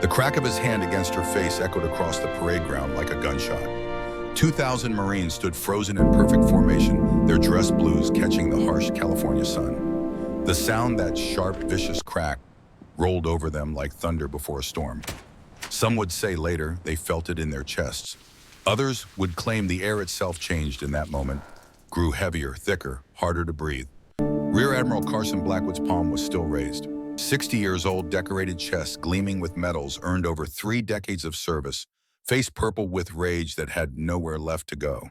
The crack of his hand against her face echoed across the parade ground like a gunshot. 2,000 Marines stood frozen in perfect formation, their dress blues catching the harsh California sun. The sound, that sharp, vicious crack, rolled over them like thunder before a storm. Some would say later they felt it in their chests. Others would claim the air itself changed in that moment, grew heavier, thicker, harder to breathe. Rear Admiral Carson Blackwood's palm was still raised. 60 years old, decorated chest gleaming with medals earned over 3 decades of service, face purple with rage that had nowhere left to go.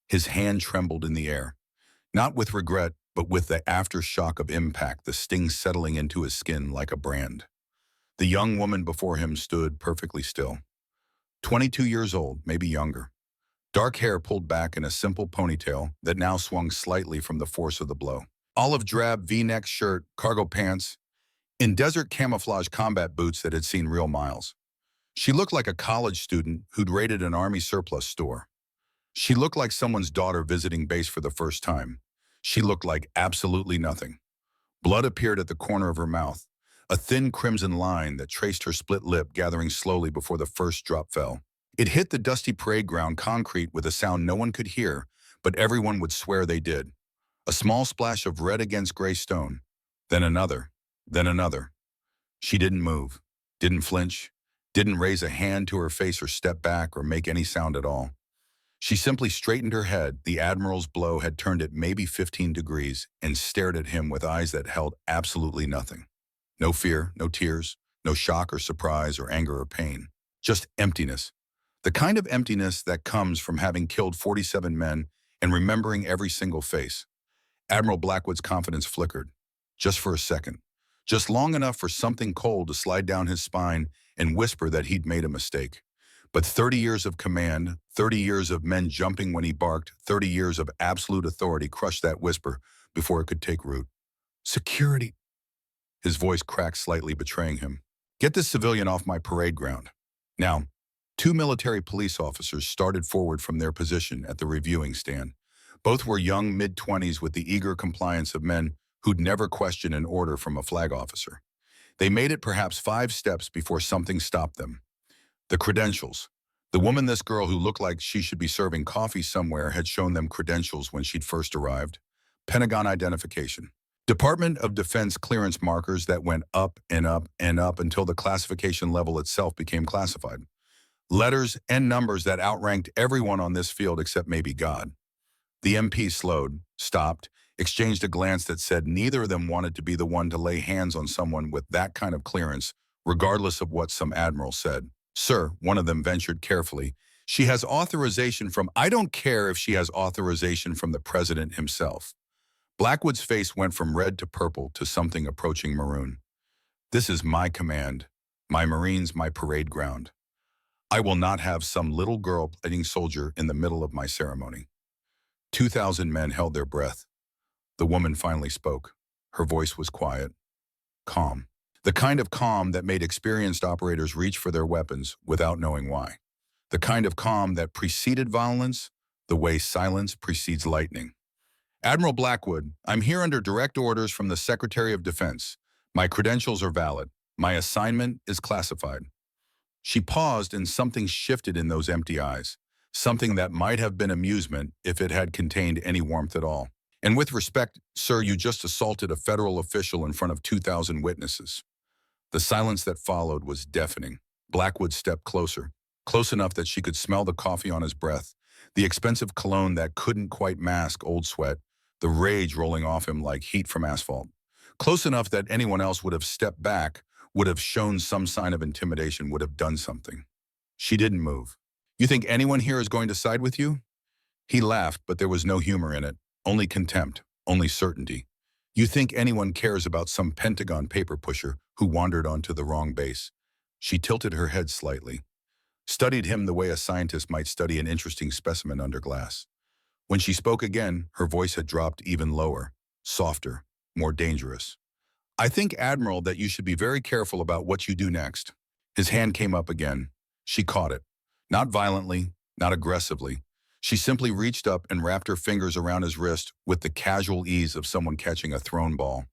His hand trembled in the air, not with regret, but with the aftershock of impact, the sting settling into his skin like a brand. The young woman before him stood perfectly still. 22 years old, maybe younger. Dark hair pulled back in a simple ponytail that now swung slightly from the force of the blow. Olive drab V-neck shirt, cargo pants, in desert camouflage combat boots that had seen real miles. She looked like a college student who'd raided an army surplus store. She looked like someone's daughter visiting base for the first time. She looked like absolutely nothing. Blood appeared at the corner of her mouth, a thin crimson line that traced her split lip gathering slowly before the first drop fell. It hit the dusty parade ground concrete with a sound no one could hear, but everyone would swear they did. A small splash of red against gray stone, then another, then another. She didn't move, didn't flinch, didn't raise a hand to her face or step back or make any sound at all. She simply straightened her head. The Admiral's blow had turned it maybe 15 degrees and stared at him with eyes that held absolutely nothing. No fear, no tears, no shock or surprise or anger or pain. Just emptiness. The kind of emptiness that comes from having killed 47 men and remembering every single face. Admiral Blackwood's confidence flickered, just for a second. Just long enough for something cold to slide down his spine and whisper that he'd made a mistake. But 30 years of command, 30 years of men jumping when he barked, 30 years of absolute authority crushed that whisper before it could take root. Security. His voice cracked slightly, betraying him. Get this civilian off my parade ground. Now, 2 military police officers started forward from their position at the reviewing stand. Both were young mid-20s with the eager compliance of men who'd never questioned an order from a flag officer. They made it perhaps 5 steps before something stopped them. The credentials. The woman, this girl who looked like she should be serving coffee somewhere, had shown them credentials when she'd first arrived. Pentagon identification. Department of Defense clearance markers that went up and up and up until the classification level itself became classified. Letters and numbers that outranked everyone on this field except maybe God. The MP slowed, stopped, exchanged a glance that said neither of them wanted to be the one to lay hands on someone with that kind of clearance, regardless of what some admiral said. Sir, one of them ventured carefully, she has authorization from— I don't care if she has authorization from the president himself. Blackwood's face went from red to purple to something approaching maroon. This is my command, my Marines, my parade ground. I will not have some little girl playing soldier in the middle of my ceremony. 2,000 men held their breath. The woman finally spoke. Her voice was quiet, calm. The kind of calm that made experienced operators reach for their weapons without knowing why. The kind of calm that preceded violence, the way silence precedes lightning. Admiral Blackwood, I'm here under direct orders from the Secretary of Defense. My credentials are valid. My assignment is classified. She paused and something shifted in those empty eyes. Something that might have been amusement if it had contained any warmth at all. And with respect, sir, you just assaulted a federal official in front of 2,000 witnesses. The silence that followed was deafening. Blackwood stepped closer, close enough that she could smell the coffee on his breath, the expensive cologne that couldn't quite mask old sweat, the rage rolling off him like heat from asphalt. Close enough that anyone else would have stepped back, would have shown some sign of intimidation, would have done something. She didn't move. You think anyone here is going to side with you? He laughed, but there was no humor in it, only contempt, only certainty. You think anyone cares about some Pentagon paper pusher who wandered onto the wrong base? She tilted her head slightly, studied him the way a scientist might study an interesting specimen under glass. When she spoke again, her voice had dropped even lower, softer, more dangerous. I think, Admiral, that you should be very careful about what you do next. His hand came up again. She caught it. Not violently, not aggressively. She simply reached up and wrapped her fingers around his wrist with the casual ease of someone catching a thrown ball.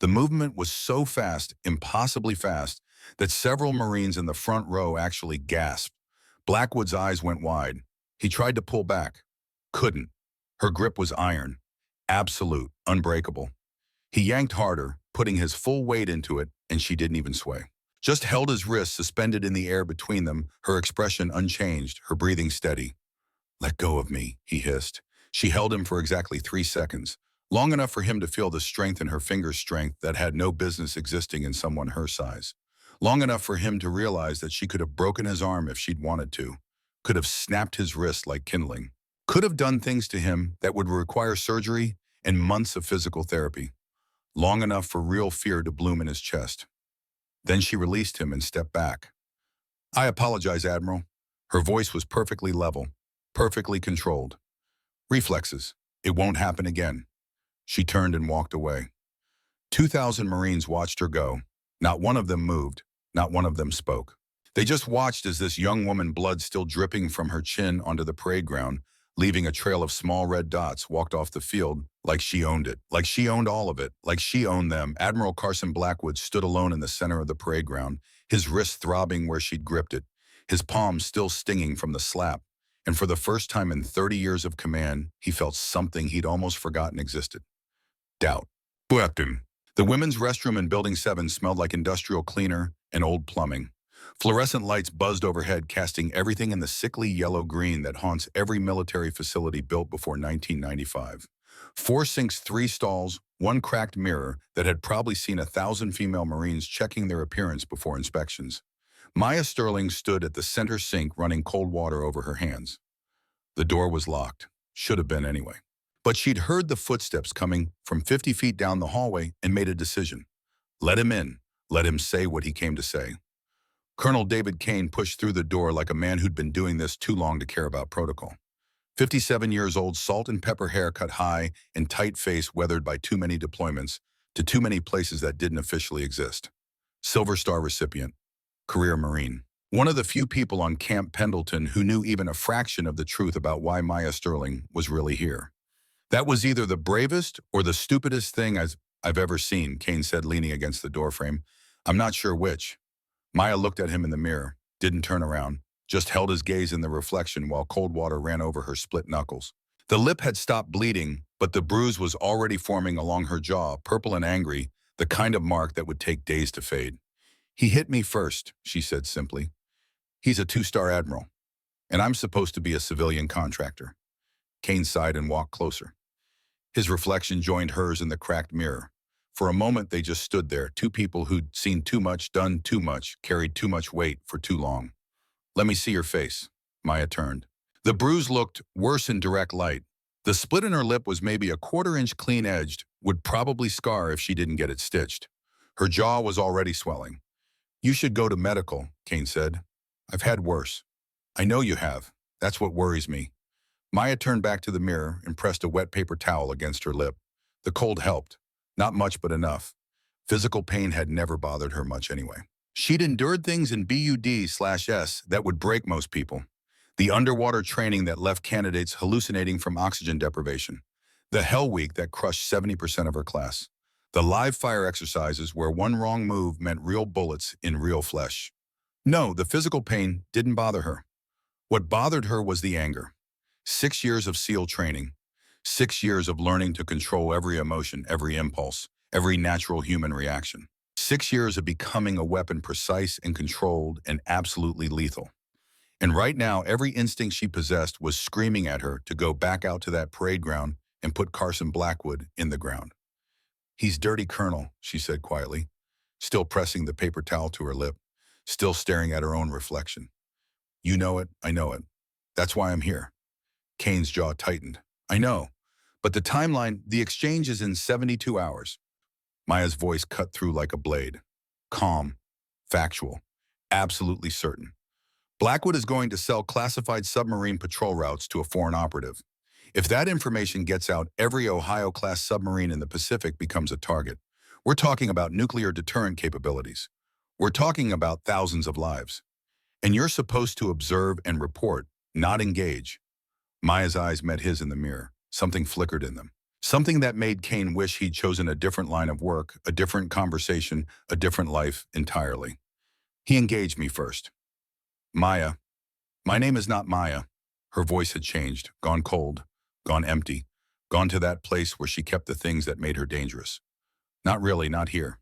The movement was so fast, impossibly fast, that several Marines in the front row actually gasped. Blackwood's eyes went wide. He tried to pull back. Couldn't. Her grip was iron. Absolute, unbreakable. He yanked harder, putting his full weight into it, and she didn't even sway. Just held his wrist suspended in the air between them, her expression unchanged, her breathing steady. "Let go of me," he hissed. She held him for exactly 3 seconds, long enough for him to feel the strength in her finger's strength that had no business existing in someone her size. Long enough for him to realize that she could have broken his arm if she'd wanted to, could have snapped his wrist like kindling, could have done things to him that would require surgery and months of physical therapy. Long enough for real fear to bloom in his chest. Then she released him and stepped back. "I apologize, Admiral." Her voice was perfectly level, perfectly controlled. Reflexes. "It won't happen again." She turned and walked away. 2,000 Marines watched her go. Not one of them moved. Not one of them spoke. They just watched as this young woman, blood still dripping from her chin onto the parade ground, leaving a trail of small red dots, walked off the field like she owned it, like she owned all of it, like she owned them. Admiral Carson Blackwood stood alone in the center of the parade ground, his wrist throbbing where she'd gripped it, his palms still stinging from the slap. And for the first time in 30 years of command, he felt something he'd almost forgotten existed. Doubt. Weapon. The women's restroom in Building 7 smelled like industrial cleaner and old plumbing. Fluorescent lights buzzed overhead, casting everything in the sickly yellow-green that haunts every military facility built before 1995. 4 sinks, 3 stalls, 1 cracked mirror that had probably seen 1,000 female Marines checking their appearance before inspections. Maya Sterling stood at the center sink running cold water over her hands. The door was locked. Should have been anyway. But she'd heard the footsteps coming from 50 feet down the hallway and made a decision. Let him in. Let him say what he came to say. Colonel David Kane pushed through the door like a man who'd been doing this too long to care about protocol. 57 years old, salt and pepper hair cut high and tight face weathered by too many deployments to too many places that didn't officially exist. Silver Star recipient. Career Marine. One of the few people on Camp Pendleton who knew even a fraction of the truth about why Maya Sterling was really here. "That was either the bravest or the stupidest thing I've ever seen," Kane said, leaning against the doorframe. "I'm not sure which." Maya looked at him in the mirror, didn't turn around, just held his gaze in the reflection while cold water ran over her split knuckles. The lip had stopped bleeding, but the bruise was already forming along her jaw, purple and angry, the kind of mark that would take days to fade. "He hit me first," she said simply. "He's a 2-star admiral, and I'm supposed to be a civilian contractor." Kane sighed and walked closer. His reflection joined hers in the cracked mirror. For a moment, they just stood there, 2 people who'd seen too much, done too much, carried too much weight for too long. "Let me see your face." Maya turned. The bruise looked worse in direct light. The split in her lip was maybe a 1/4 inch clean-edged, would probably scar if she didn't get it stitched. Her jaw was already swelling. "You should go to medical," Kane said. "I've had worse." "I know you have. That's what worries me." Maya turned back to the mirror and pressed a wet paper towel against her lip. The cold helped. Not much, but enough. Physical pain had never bothered her much anyway. She'd endured things in BUD/S that would break most people. The underwater training that left candidates hallucinating from oxygen deprivation. The Hell Week that crushed 70% of her class. The live fire exercises where one wrong move meant real bullets in real flesh. No, the physical pain didn't bother her. What bothered her was the anger. 6 years of SEAL training. 6 years of learning to control every emotion, every impulse, every natural human reaction. 6 years of becoming a weapon precise and controlled and absolutely lethal. And right now, every instinct she possessed was screaming at her to go back out to that parade ground and put Carson Blackwood in the ground. "He's dirty, Colonel," she said quietly, still pressing the paper towel to her lip, still staring at her own reflection. "You know it, I know it. That's why I'm here." Kane's jaw tightened. "I know. But the timeline, the exchange is in 72 hours. Maya's voice cut through like a blade. Calm, factual, absolutely certain. "Blackwood is going to sell classified submarine patrol routes to a foreign operative. If that information gets out, every Ohio-class submarine in the Pacific becomes a target. We're talking about nuclear deterrent capabilities. We're talking about thousands of lives. And you're supposed to observe and report, not engage." Maya's eyes met his in the mirror. Something flickered in them. Something that made Kane wish he'd chosen a different line of work, a different conversation, a different life entirely. He engaged me first. Maya. My name is not Maya. Her voice had changed, gone cold, gone empty, gone to that place where she kept the things that made her dangerous. Not really, not here.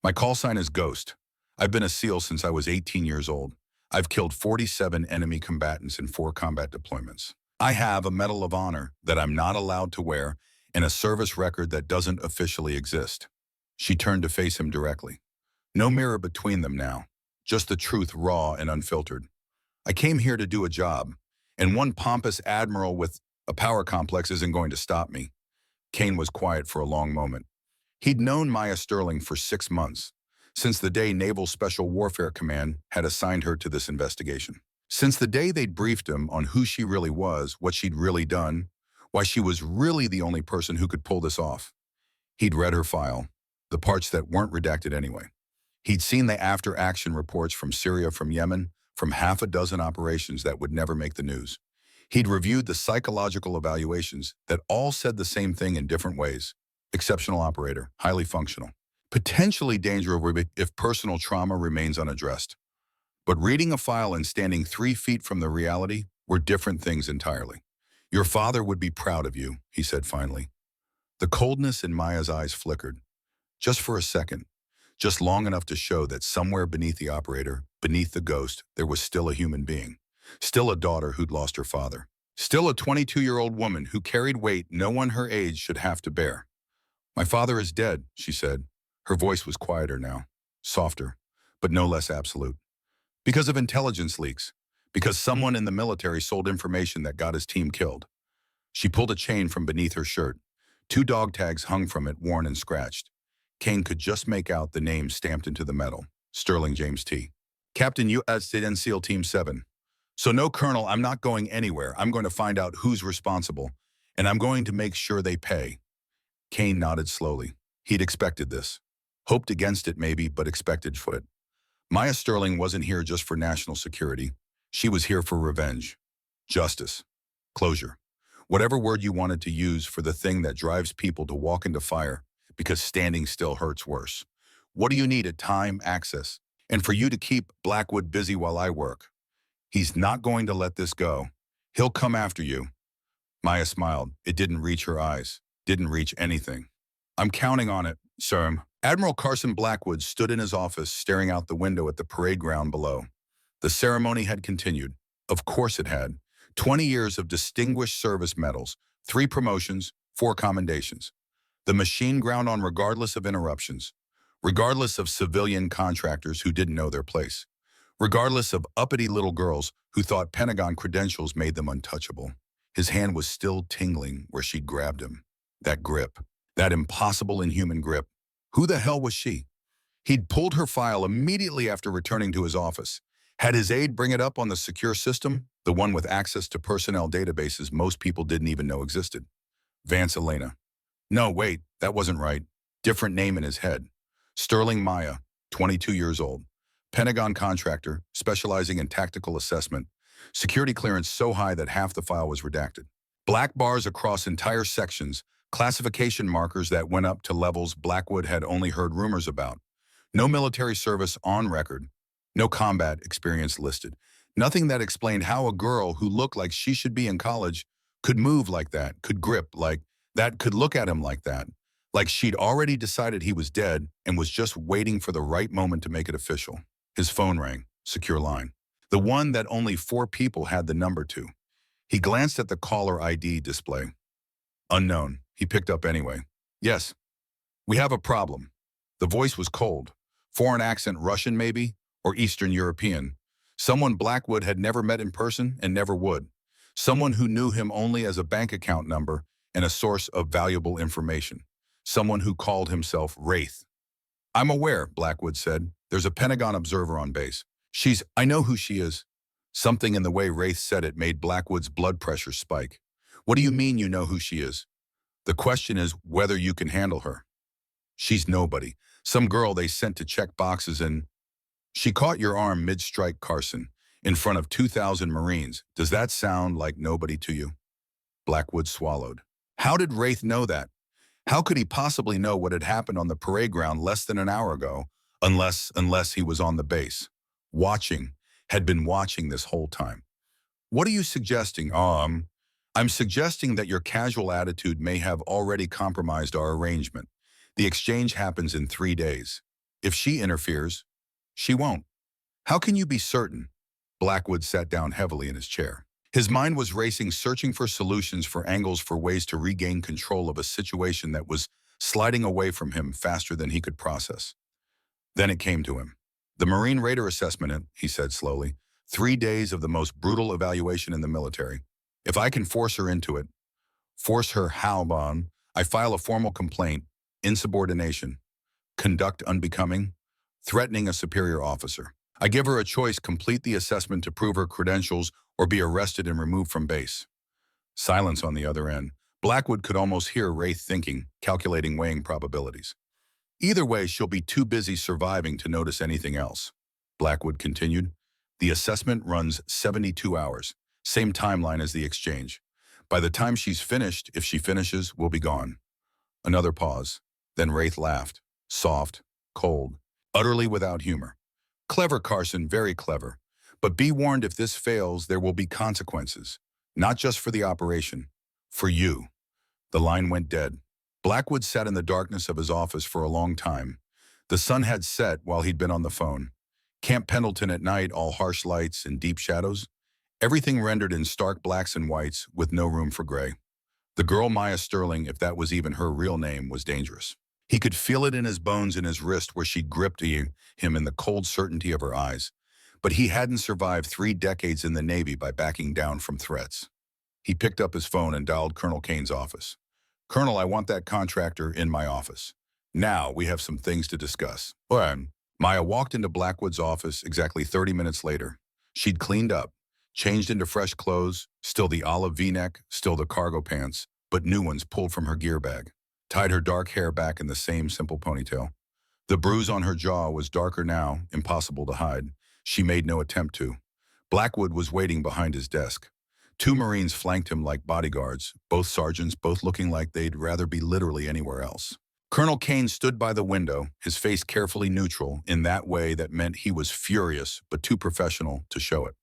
My call sign is Ghost. I've been a SEAL since I was 18 years old. I've killed 47 enemy combatants in 4 combat deployments. I have a Medal of Honor that I'm not allowed to wear and a service record that doesn't officially exist. She turned to face him directly. No mirror between them now. Just the truth, raw and unfiltered. I came here to do a job, and one pompous admiral with a power complex isn't going to stop me. Kane was quiet for a long moment. He'd known Maya Sterling for 6 months, since the day Naval Special Warfare Command had assigned her to this investigation. Since the day they'd briefed him on who she really was, what she'd really done, why she was really the only person who could pull this off. He'd read her file, the parts that weren't redacted anyway. He'd seen the after-action reports from Syria, from Yemen, from half a dozen operations that would never make the news. He'd reviewed the psychological evaluations that all said the same thing in different ways. Exceptional operator, highly functional. Potentially dangerous if personal trauma remains unaddressed. But reading a file and standing 3 feet from the reality were different things entirely. Your father would be proud of you, he said finally. The coldness in Maya's eyes flickered. Just for a second. Just long enough to show that somewhere beneath the operator, beneath the ghost, there was still a human being. Still a daughter who'd lost her father. Still a 22-year-old woman who carried weight no one her age should have to bear. My father is dead, she said. Her voice was quieter now, softer, but no less absolute. Because of intelligence leaks. Because someone in the military sold information that got his team killed. She pulled a chain from beneath her shirt. 2 dog tags hung from it, worn and scratched. Kane could just make out the name stamped into the metal. Sterling James T. Captain U.S. SEAL Team 7. So no, Colonel, I'm not going anywhere. I'm going to find out who's responsible, and I'm going to make sure they pay. Kane nodded slowly. He'd expected this. Hoped against it maybe, but expected for it. Maya Sterling wasn't here just for national security. She was here for revenge. Justice. Closure. Whatever word you wanted to use for the thing that drives people to walk into fire, because standing still hurts worse. What do you need? Time, access, and for you to keep Blackwood busy while I work. He's not going to let this go. He'll come after you. Maya smiled. It didn't reach her eyes. Didn't reach anything. I'm counting on it, sir. Admiral Carson Blackwood stood in his office staring out the window at the parade ground below. The ceremony had continued. Of course it had. 20 years of distinguished service medals, 3 promotions, 4 commendations. The machine ground on regardless of interruptions, regardless of civilian contractors who didn't know their place, regardless of uppity little girls who thought Pentagon credentials made them untouchable. His hand was still tingling where she'd grabbed him. That grip, that impossible inhuman grip. Who the hell was she? He'd pulled her file immediately after returning to his office. Had his aide bring it up on the secure system, the one with access to personnel databases most people didn't even know existed. Vance Elena. No, wait, that wasn't right. Different name in his head. Sterling Maya, 22 years old. Pentagon contractor, specializing in tactical assessment. Security clearance so high that half the file was redacted. Black bars across entire sections, classification markers that went up to levels Blackwood had only heard rumors about. No military service on record. No combat experience listed. Nothing that explained how a girl who looked like she should be in college could move like that, could grip like that, could look at him like that. Like she'd already decided he was dead and was just waiting for the right moment to make it official. His phone rang, secure line. The one that only 4 people had the number to. He glanced at the caller ID display. Unknown. He picked up anyway. Yes. We have a problem. The voice was cold. Foreign accent, Russian maybe, or Eastern European. Someone Blackwood had never met in person and never would. Someone who knew him only as a bank account number and a source of valuable information. Someone who called himself Wraith. I'm aware, Blackwood said. There's a Pentagon observer on base. I know who she is. Something in the way Wraith said it made Blackwood's blood pressure spike. What do you mean you know who she is? The question is whether you can handle her. She's nobody. Some girl they sent to check boxes and... She caught your arm mid-strike, Carson, in front of 2,000 Marines. Does that sound like nobody to you? Blackwood swallowed. How did Wraith know that? How could he possibly know what had happened on the parade ground less than an hour ago, unless he was on the base? Watching, had been watching this whole time. What are you suggesting? I'm suggesting that your casual attitude may have already compromised our arrangement. The exchange happens in 3 days. If she interferes, she won't. How can you be certain? Blackwood sat down heavily in his chair. His mind was racing, searching for solutions, for angles, for ways to regain control of a situation that was sliding away from him faster than he could process. Then it came to him. The Marine Raider assessment, he said slowly. 3 days of the most brutal evaluation in the military. If I can force her into it, force her how, Bon? I file a formal complaint, insubordination, conduct unbecoming, threatening a superior officer. I give her a choice: complete the assessment to prove her credentials or be arrested and removed from base. Silence on the other end. Blackwood could almost hear Wraith thinking, calculating, weighing probabilities. Either way, she'll be too busy surviving to notice anything else. Blackwood continued. The assessment runs 72 hours, same timeline as the exchange. By the time she's finished, if she finishes, we'll be gone. Another pause. Then Wraith laughed. Soft, cold, utterly without humor. Clever, Carson, very clever. But be warned, if this fails, there will be consequences. Not just for the operation. For you. The line went dead. Blackwood sat in the darkness of his office for a long time. The sun had set while he'd been on the phone. Camp Pendleton at night, all harsh lights and deep shadows. Everything rendered in stark blacks and whites with no room for gray. The girl Maya Sterling, if that was even her real name, was dangerous. He could feel it in his bones, in his wrist where she'd gripped him in the cold certainty of her eyes. But he hadn't survived 3 decades in the Navy by backing down from threats. He picked up his phone and dialed Colonel Kane's office. Colonel, I want that contractor in my office. Now, we have some things to discuss. Maya walked into Blackwood's office exactly 30 minutes later. She'd cleaned up, changed into fresh clothes, still the olive V-neck, still the cargo pants, but new ones pulled from her gear bag. Tied her dark hair back in the same simple ponytail. The bruise on her jaw was darker now, impossible to hide. She made no attempt to. Blackwood was waiting behind his desk. 2 Marines flanked him like bodyguards, both sergeants, both looking like they'd rather be literally anywhere else. Colonel Kane stood by the window, his face carefully neutral, in that way that meant he was furious but too professional to show it.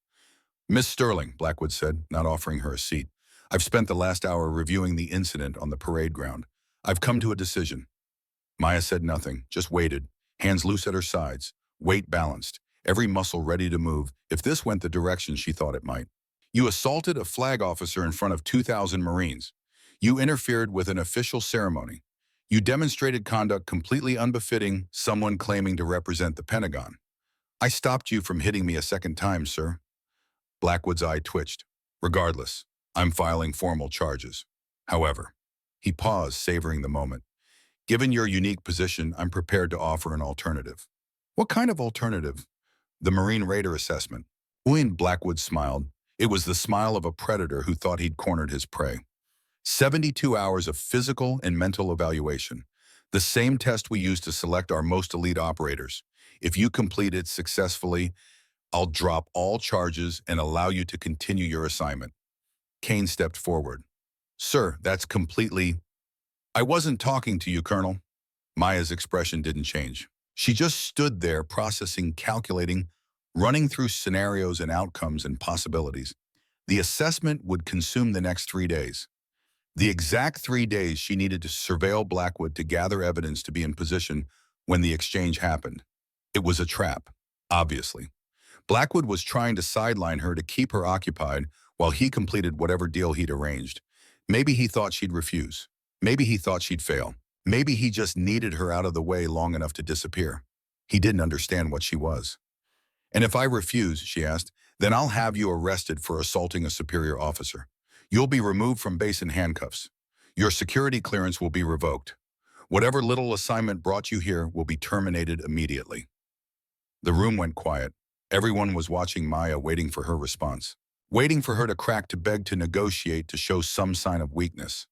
Miss Sterling, Blackwood said, not offering her a seat. I've spent the last hour reviewing the incident on the parade ground. I've come to a decision. Maya said nothing, just waited, hands loose at her sides, weight balanced, every muscle ready to move if this went the direction she thought it might. You assaulted a flag officer in front of 2,000 Marines. You interfered with an official ceremony. You demonstrated conduct completely unbefitting someone claiming to represent the Pentagon. I stopped you from hitting me a second time, sir. Blackwood's eye twitched. Regardless, I'm filing formal charges. However, he paused, savoring the moment. Given your unique position, I'm prepared to offer an alternative. What kind of alternative? The Marine Raider assessment. Blackwood smiled. It was the smile of a predator who thought he'd cornered his prey. 72 hours of physical and mental evaluation. The same test we use to select our most elite operators. If you complete it successfully, I'll drop all charges and allow you to continue your assignment. Kane stepped forward. Sir, that's completely... I wasn't talking to you, Colonel. Maya's expression didn't change. She just stood there, processing, calculating, running through scenarios and outcomes and possibilities. The assessment would consume the next 3 days. The exact 3 days she needed to surveil Blackwood to gather evidence to be in position when the exchange happened. It was a trap, obviously. Blackwood was trying to sideline her to keep her occupied while he completed whatever deal he'd arranged. Maybe he thought she'd refuse. Maybe he thought she'd fail. Maybe he just needed her out of the way long enough to disappear. He didn't understand what she was. And if I refuse, she asked, then I'll have you arrested for assaulting a superior officer. You'll be removed from base in handcuffs. Your security clearance will be revoked. Whatever little assignment brought you here will be terminated immediately. The room went quiet. Everyone was watching Maya, waiting for her response. Waiting for her to crack, to beg, to negotiate, to show some sign of weakness.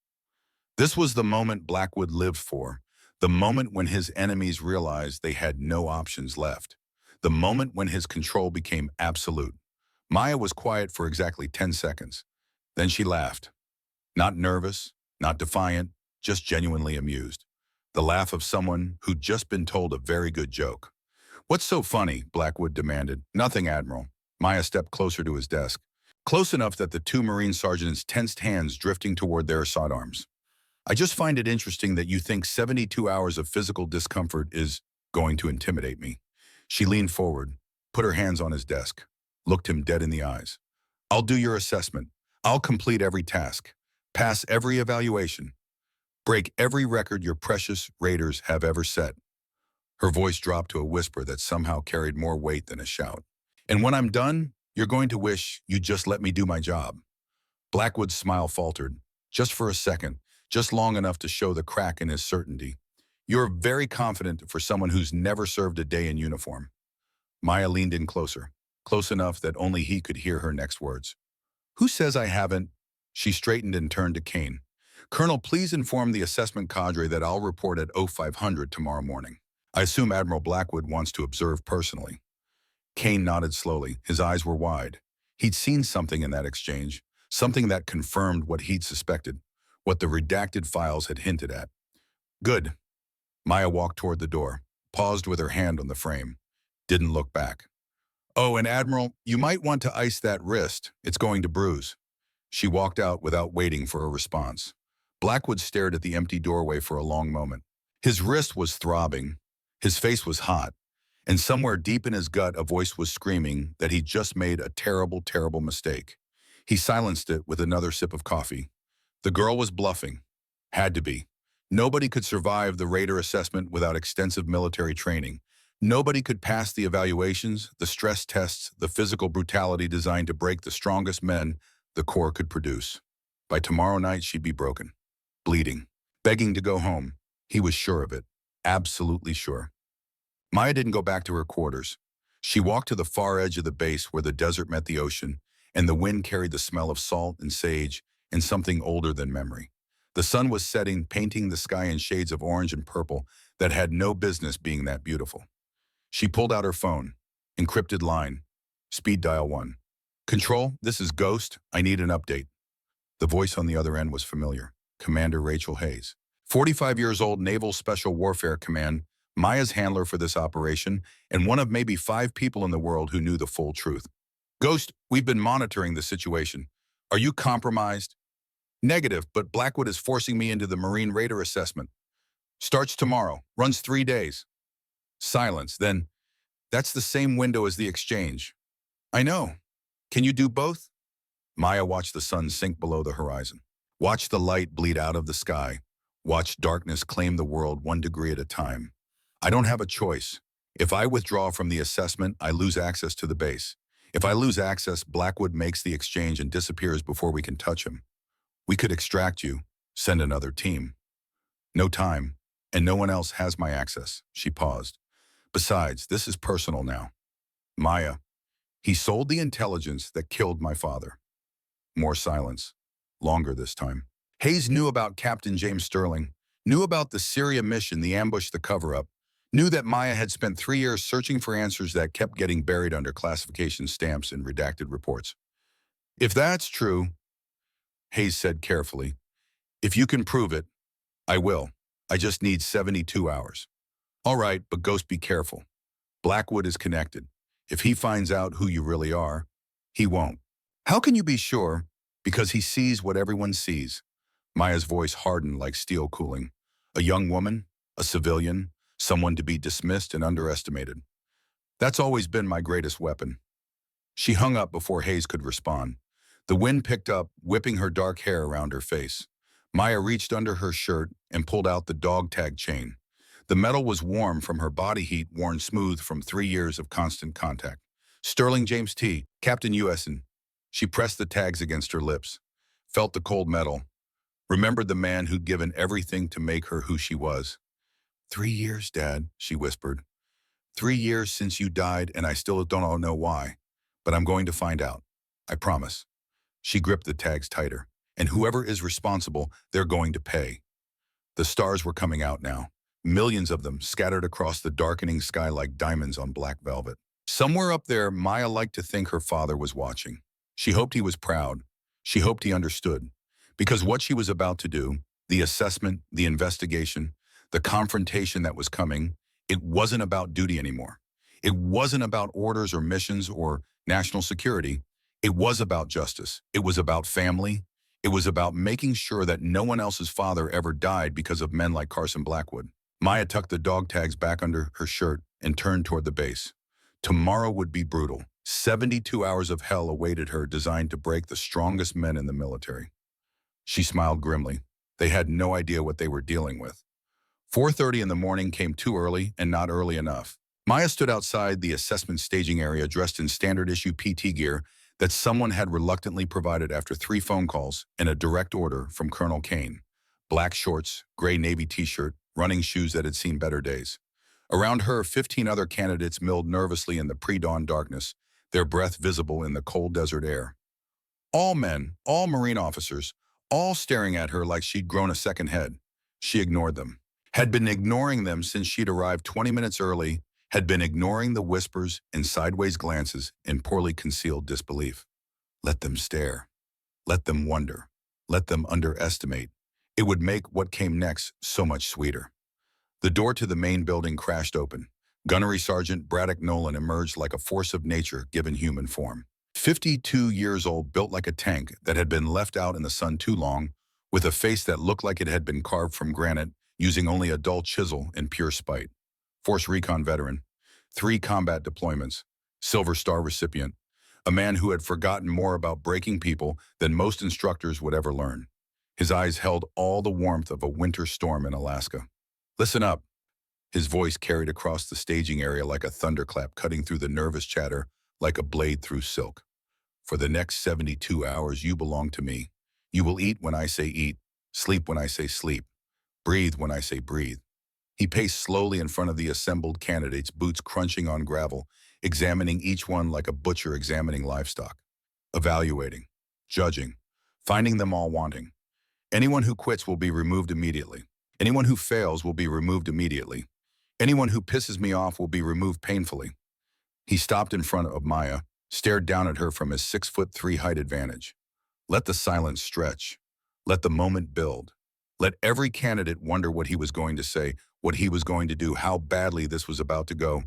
This was the moment Blackwood lived for. The moment when his enemies realized they had no options left. The moment when his control became absolute. Maya was quiet for exactly 10 seconds. Then she laughed. Not nervous, not defiant, just genuinely amused. The laugh of someone who'd just been told a very good joke. What's so funny? Blackwood demanded. Nothing, Admiral. Maya stepped closer to his desk, close enough that the two Marine sergeants tensed hands drifting toward their sidearms. I just find it interesting that you think 72 hours of physical discomfort is going to intimidate me. She leaned forward, put her hands on his desk, looked him dead in the eyes. I'll do your assessment. I'll complete every task, pass every evaluation, break every record your precious raiders have ever set. Her voice dropped to a whisper that somehow carried more weight than a shout. And when I'm done, you're going to wish you'd just let me do my job. Blackwood's smile faltered, just for a second, just long enough to show the crack in his certainty. You're very confident for someone who's never served a day in uniform. Maya leaned in closer, close enough that only he could hear her next words. Who says I haven't? She straightened and turned to Kane. Colonel, please inform the assessment cadre that I'll report at 0500 tomorrow morning. I assume Admiral Blackwood wants to observe personally. Kane nodded slowly. His eyes were wide. He'd seen something in that exchange, something that confirmed what he'd suspected, what the redacted files had hinted at. Good. Maya walked toward the door, paused with her hand on the frame, didn't look back. Oh, and Admiral, you might want to ice that wrist. It's going to bruise. She walked out without waiting for a response. Blackwood stared at the empty doorway for a long moment. His wrist was throbbing. His face was hot. And somewhere deep in his gut, a voice was screaming that he'd just made a terrible, terrible mistake. He silenced it with another sip of coffee. The girl was bluffing. Had to be. Nobody could survive the Raider assessment without extensive military training. Nobody could pass the evaluations, the stress tests, the physical brutality designed to break the strongest men the Corps could produce. By tomorrow night, she'd be broken, bleeding, begging to go home. He was sure of it, absolutely sure. Maya didn't go back to her quarters. She walked to the far edge of the base where the desert met the ocean, and the wind carried the smell of salt and sage and something older than memory. The sun was setting, painting the sky in shades of orange and purple that had no business being that beautiful. She pulled out her phone. Encrypted line. Speed dial 1. Control, this is Ghost. I need an update. The voice on the other end was familiar. Commander Rachel Hayes. 45 years old, Naval Special Warfare Command, Maya's handler for this operation, and one of maybe 5 people in the world who knew the full truth. Ghost, we've been monitoring the situation. Are you compromised? Negative, but Blackwood is forcing me into the Marine Raider assessment. Starts tomorrow, runs 3 days. Silence, then, that's the same window as the exchange. I know. Can you do both? Maya watched the sun sink below the horizon. Watched the light bleed out of the sky. Watched darkness claim the world 1 degree at a time. I don't have a choice. If I withdraw from the assessment, I lose access to the base. If I lose access, Blackwood makes the exchange and disappears before we can touch him. We could extract you, send another team. No time, and no one else has my access. She paused. Besides, this is personal now. Maya, he sold the intelligence that killed my father. More silence. Longer this time. Hayes knew about Captain James Sterling, knew about the Syria mission, the ambush, the cover-up, knew that Maya had spent 3 years searching for answers that kept getting buried under classification stamps and redacted reports. If that's true, Hayes said carefully, if you can prove it, I will. I just need 72 hours. All right, but Ghost, be careful. Blackwood is connected. If he finds out who you really are, he won't. How can you be sure? Because he sees what everyone sees. Maya's voice hardened like steel cooling. A young woman, a civilian, someone to be dismissed and underestimated. That's always been my greatest weapon. She hung up before Hayes could respond. The wind picked up, whipping her dark hair around her face. Maya reached under her shirt and pulled out the dog tag chain. The metal was warm from her body heat, worn smooth from 3 years of constant contact. Sterling James T., Captain U.S.N. She pressed the tags against her lips, felt the cold metal, remembered the man who'd given everything to make her who she was. 3 years, Dad, she whispered. 3 years since you died, and I still don't know why, but I'm going to find out. I promise. She gripped the tags tighter, and whoever is responsible, they're going to pay. The stars were coming out now. Millions of them scattered across the darkening sky like diamonds on black velvet. Somewhere up there, Maya liked to think her father was watching. She hoped he was proud. She hoped he understood. Because what she was about to do, the assessment, the investigation, the confrontation that was coming, it wasn't about duty anymore. It wasn't about orders or missions or national security. It was about justice. It was about family. It was about making sure that no one else's father ever died because of men like Carson Blackwood. Maya tucked the dog tags back under her shirt and turned toward the base. Tomorrow would be brutal. 72 hours of hell awaited her, designed to break the strongest men in the military. She smiled grimly. They had no idea what they were dealing with. 4:30 in the morning came too early and not early enough. Maya stood outside the assessment staging area dressed in standard-issue PT gear that someone had reluctantly provided after 3 phone calls and a direct order from Colonel Kane. Black shorts, gray navy t-shirt, running shoes that had seen better days. Around her, 15 other candidates milled nervously in the pre-dawn darkness, their breath visible in the cold desert air. All men, all Marine officers, all staring at her like she'd grown a second head. She ignored them. Had been ignoring them since she'd arrived 20 minutes early, had been ignoring the whispers and sideways glances in poorly concealed disbelief. Let them stare. Let them wonder. Let them underestimate. It would make what came next so much sweeter. The door to the main building crashed open. Gunnery Sergeant Braddock Nolan emerged like a force of nature given human form. 52 years old, built like a tank that had been left out in the sun too long, with a face that looked like it had been carved from granite, using only a dull chisel in pure spite. Force Recon veteran, 3 combat deployments, Silver Star recipient, a man who had forgotten more about breaking people than most instructors would ever learn. His eyes held all the warmth of a winter storm in Alaska. Listen up. His voice carried across the staging area like a thunderclap, cutting through the nervous chatter like a blade through silk. For the next 72 hours, you belong to me. You will eat when I say eat, sleep when I say sleep, breathe when I say breathe. He paced slowly in front of the assembled candidates, boots crunching on gravel, examining each one like a butcher examining livestock, evaluating, judging, finding them all wanting. Anyone who quits will be removed immediately. Anyone who fails will be removed immediately. Anyone who pisses me off will be removed painfully. He stopped in front of Maya, stared down at her from his 6'3" height advantage. Let the silence stretch. Let the moment build. Let every candidate wonder what he was going to say, what he was going to do, how badly this was about to go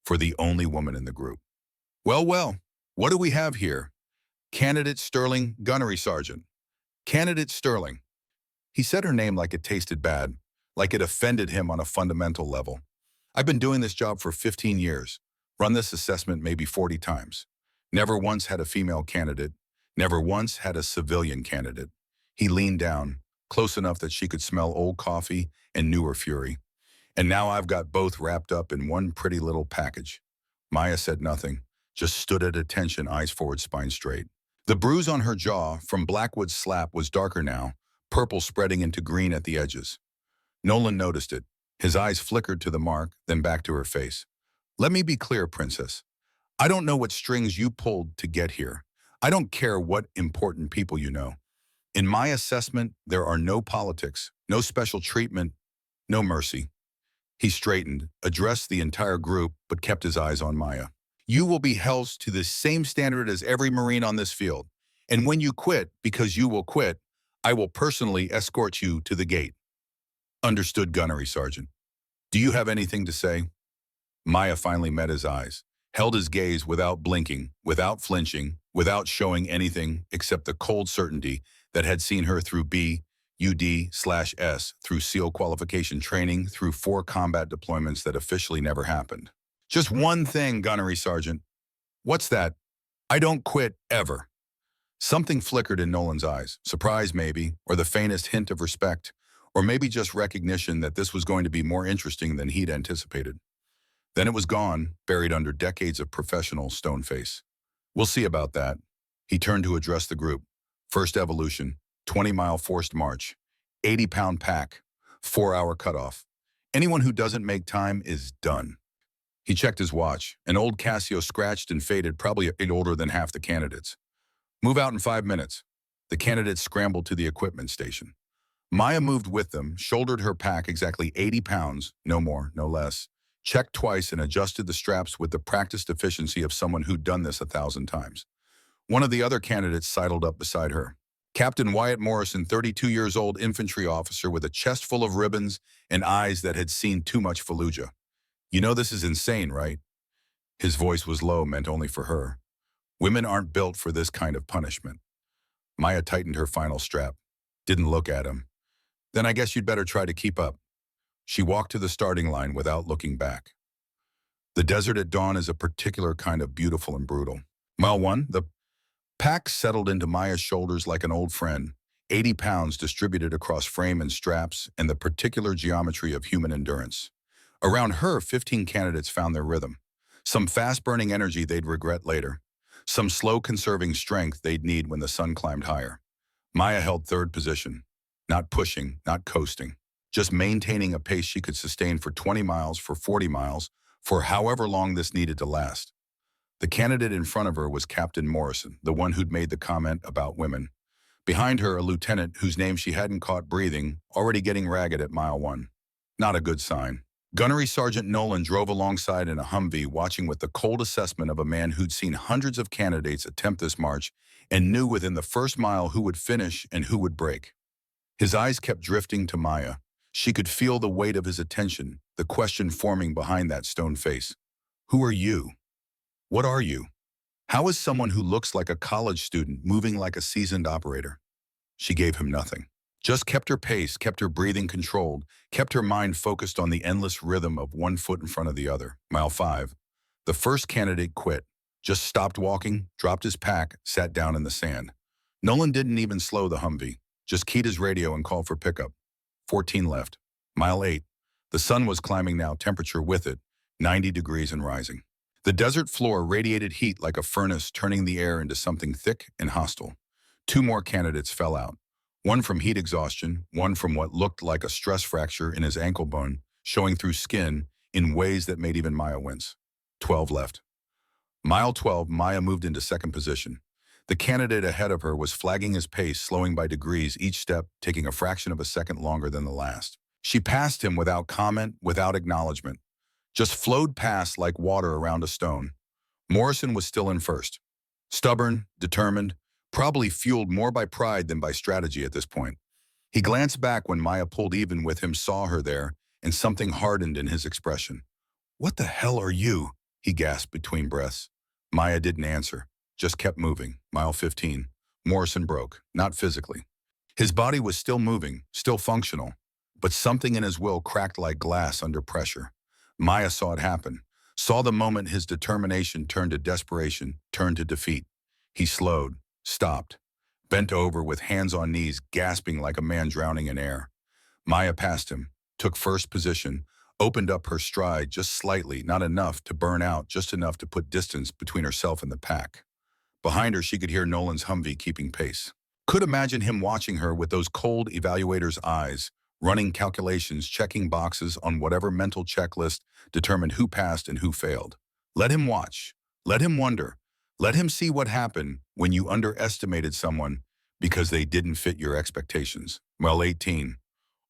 for the only woman in the group. Well, what do we have here? Candidate Sterling, Gunnery Sergeant. Candidate Sterling. He said her name like it tasted bad, like it offended him on a fundamental level. I've been doing this job for 15 years, run this assessment maybe 40 times. Never once had a female candidate, never once had a civilian candidate. He leaned down, close enough that she could smell old coffee and knew her fury. And now I've got both wrapped up in one pretty little package. Maya said nothing, just stood at attention, eyes forward, spine straight. The bruise on her jaw from Blackwood's slap was darker now, purple spreading into green at the edges. Nolan noticed it. His eyes flickered to the mark, then back to her face. Let me be clear, Princess. I don't know what strings you pulled to get here. I don't care what important people you know. In my assessment, there are no politics, no special treatment, no mercy. He straightened, addressed the entire group, but kept his eyes on Maya. You will be held to the same standard as every Marine on this field. And when you quit, because you will quit, I will personally escort you to the gate. Understood, Gunnery Sergeant. Do you have anything to say? Maya finally met his eyes, held his gaze without blinking, without flinching, without showing anything except the cold certainty that had seen her through BUD/S, through SEAL qualification training, through 4 combat deployments that officially never happened. Just one thing, Gunnery Sergeant. What's that? I don't quit, ever. Something flickered in Nolan's eyes, surprise maybe, or the faintest hint of respect, or maybe just recognition that this was going to be more interesting than he'd anticipated. Then it was gone, buried under decades of professional stone face. We'll see about that. He turned to address the group. First evolution, 20-mile forced march, 80-pound pack, 4-hour cutoff. Anyone who doesn't make time is done. He checked his watch, an old Casio scratched and faded, probably older than half the candidates. Move out in 5 minutes. The candidates scrambled to the equipment station. Maya moved with them, shouldered her pack exactly 80 pounds, no more, no less, checked twice and adjusted the straps with the practiced efficiency of someone who'd done this 1,000 times. One of the other candidates sidled up beside her. Captain Wyatt Morrison, 32 years old infantry officer with a chest full of ribbons and eyes that had seen too much Fallujah. You know this is insane, right? His voice was low, meant only for her. Women aren't built for this kind of punishment. Maya tightened her final strap. Didn't look at him. Then I guess you'd better try to keep up. She walked to the starting line without looking back. The desert at dawn is a particular kind of beautiful and brutal. Mile 1, the pack settled into Maya's shoulders like an old friend, 80 pounds distributed across frame and straps, and the particular geometry of human endurance. Around her, 15 candidates found their rhythm. Some fast-burning energy they'd regret later. Some slow-conserving strength they'd need when the sun climbed higher. Maya held third position. Not pushing, not coasting. Just maintaining a pace she could sustain for 20 miles, for 40 miles, for however long this needed to last. The candidate in front of her was Captain Morrison, the one who'd made the comment about women. Behind her, a lieutenant whose name she hadn't caught breathing, already getting ragged at mile 1. Not a good sign. Gunnery Sergeant Nolan drove alongside in a Humvee, watching with the cold assessment of a man who'd seen hundreds of candidates attempt this march and knew within the first mile who would finish and who would break. His eyes kept drifting to Maya. She could feel the weight of his attention, the question forming behind that stone face. Who are you? What are you? How is someone who looks like a college student moving like a seasoned operator? She gave him nothing. Just kept her pace, kept her breathing controlled, kept her mind focused on the endless rhythm of one foot in front of the other. Mile 5. The first candidate quit. Just stopped walking, dropped his pack, sat down in the sand. Nolan didn't even slow the Humvee. Just keyed his radio and called for pickup. 14 left. Mile 8. The sun was climbing now, temperature with it, 90 degrees and rising. The desert floor radiated heat like a furnace, turning the air into something thick and hostile. 2 more candidates fell out. One from heat exhaustion, one from what looked like a stress fracture in his ankle bone, showing through skin in ways that made even Maya wince. 12 left. Mile 12, Maya moved into second position. The candidate ahead of her was flagging his pace, slowing by degrees, each step taking a fraction of a second longer than the last. She passed him without comment, without acknowledgement. Just flowed past like water around a stone. Morrison was still in first. Stubborn, determined, probably fueled more by pride than by strategy at this point. He glanced back when Maya pulled even with him, saw her there, and something hardened in his expression. "What the hell are you?" he gasped between breaths. Maya didn't answer, just kept moving. Mile 15. Morrison broke, not physically. His body was still moving, still functional, but something in his will cracked like glass under pressure. Maya saw it happen, saw the moment his determination turned to desperation, turned to defeat. He slowed, stopped, bent over with hands on knees, gasping like a man drowning in air. Maya passed him, took first position, opened up her stride just slightly, not enough to burn out, just enough to put distance between herself and the pack. Behind her, she could hear Nolan's Humvee keeping pace. Could imagine him watching her with those cold evaluator's eyes, running calculations, checking boxes on whatever mental checklist determined who passed and who failed. Let him watch. Let him wonder. Let him see what happened when you underestimated someone because they didn't fit your expectations. Well, 18.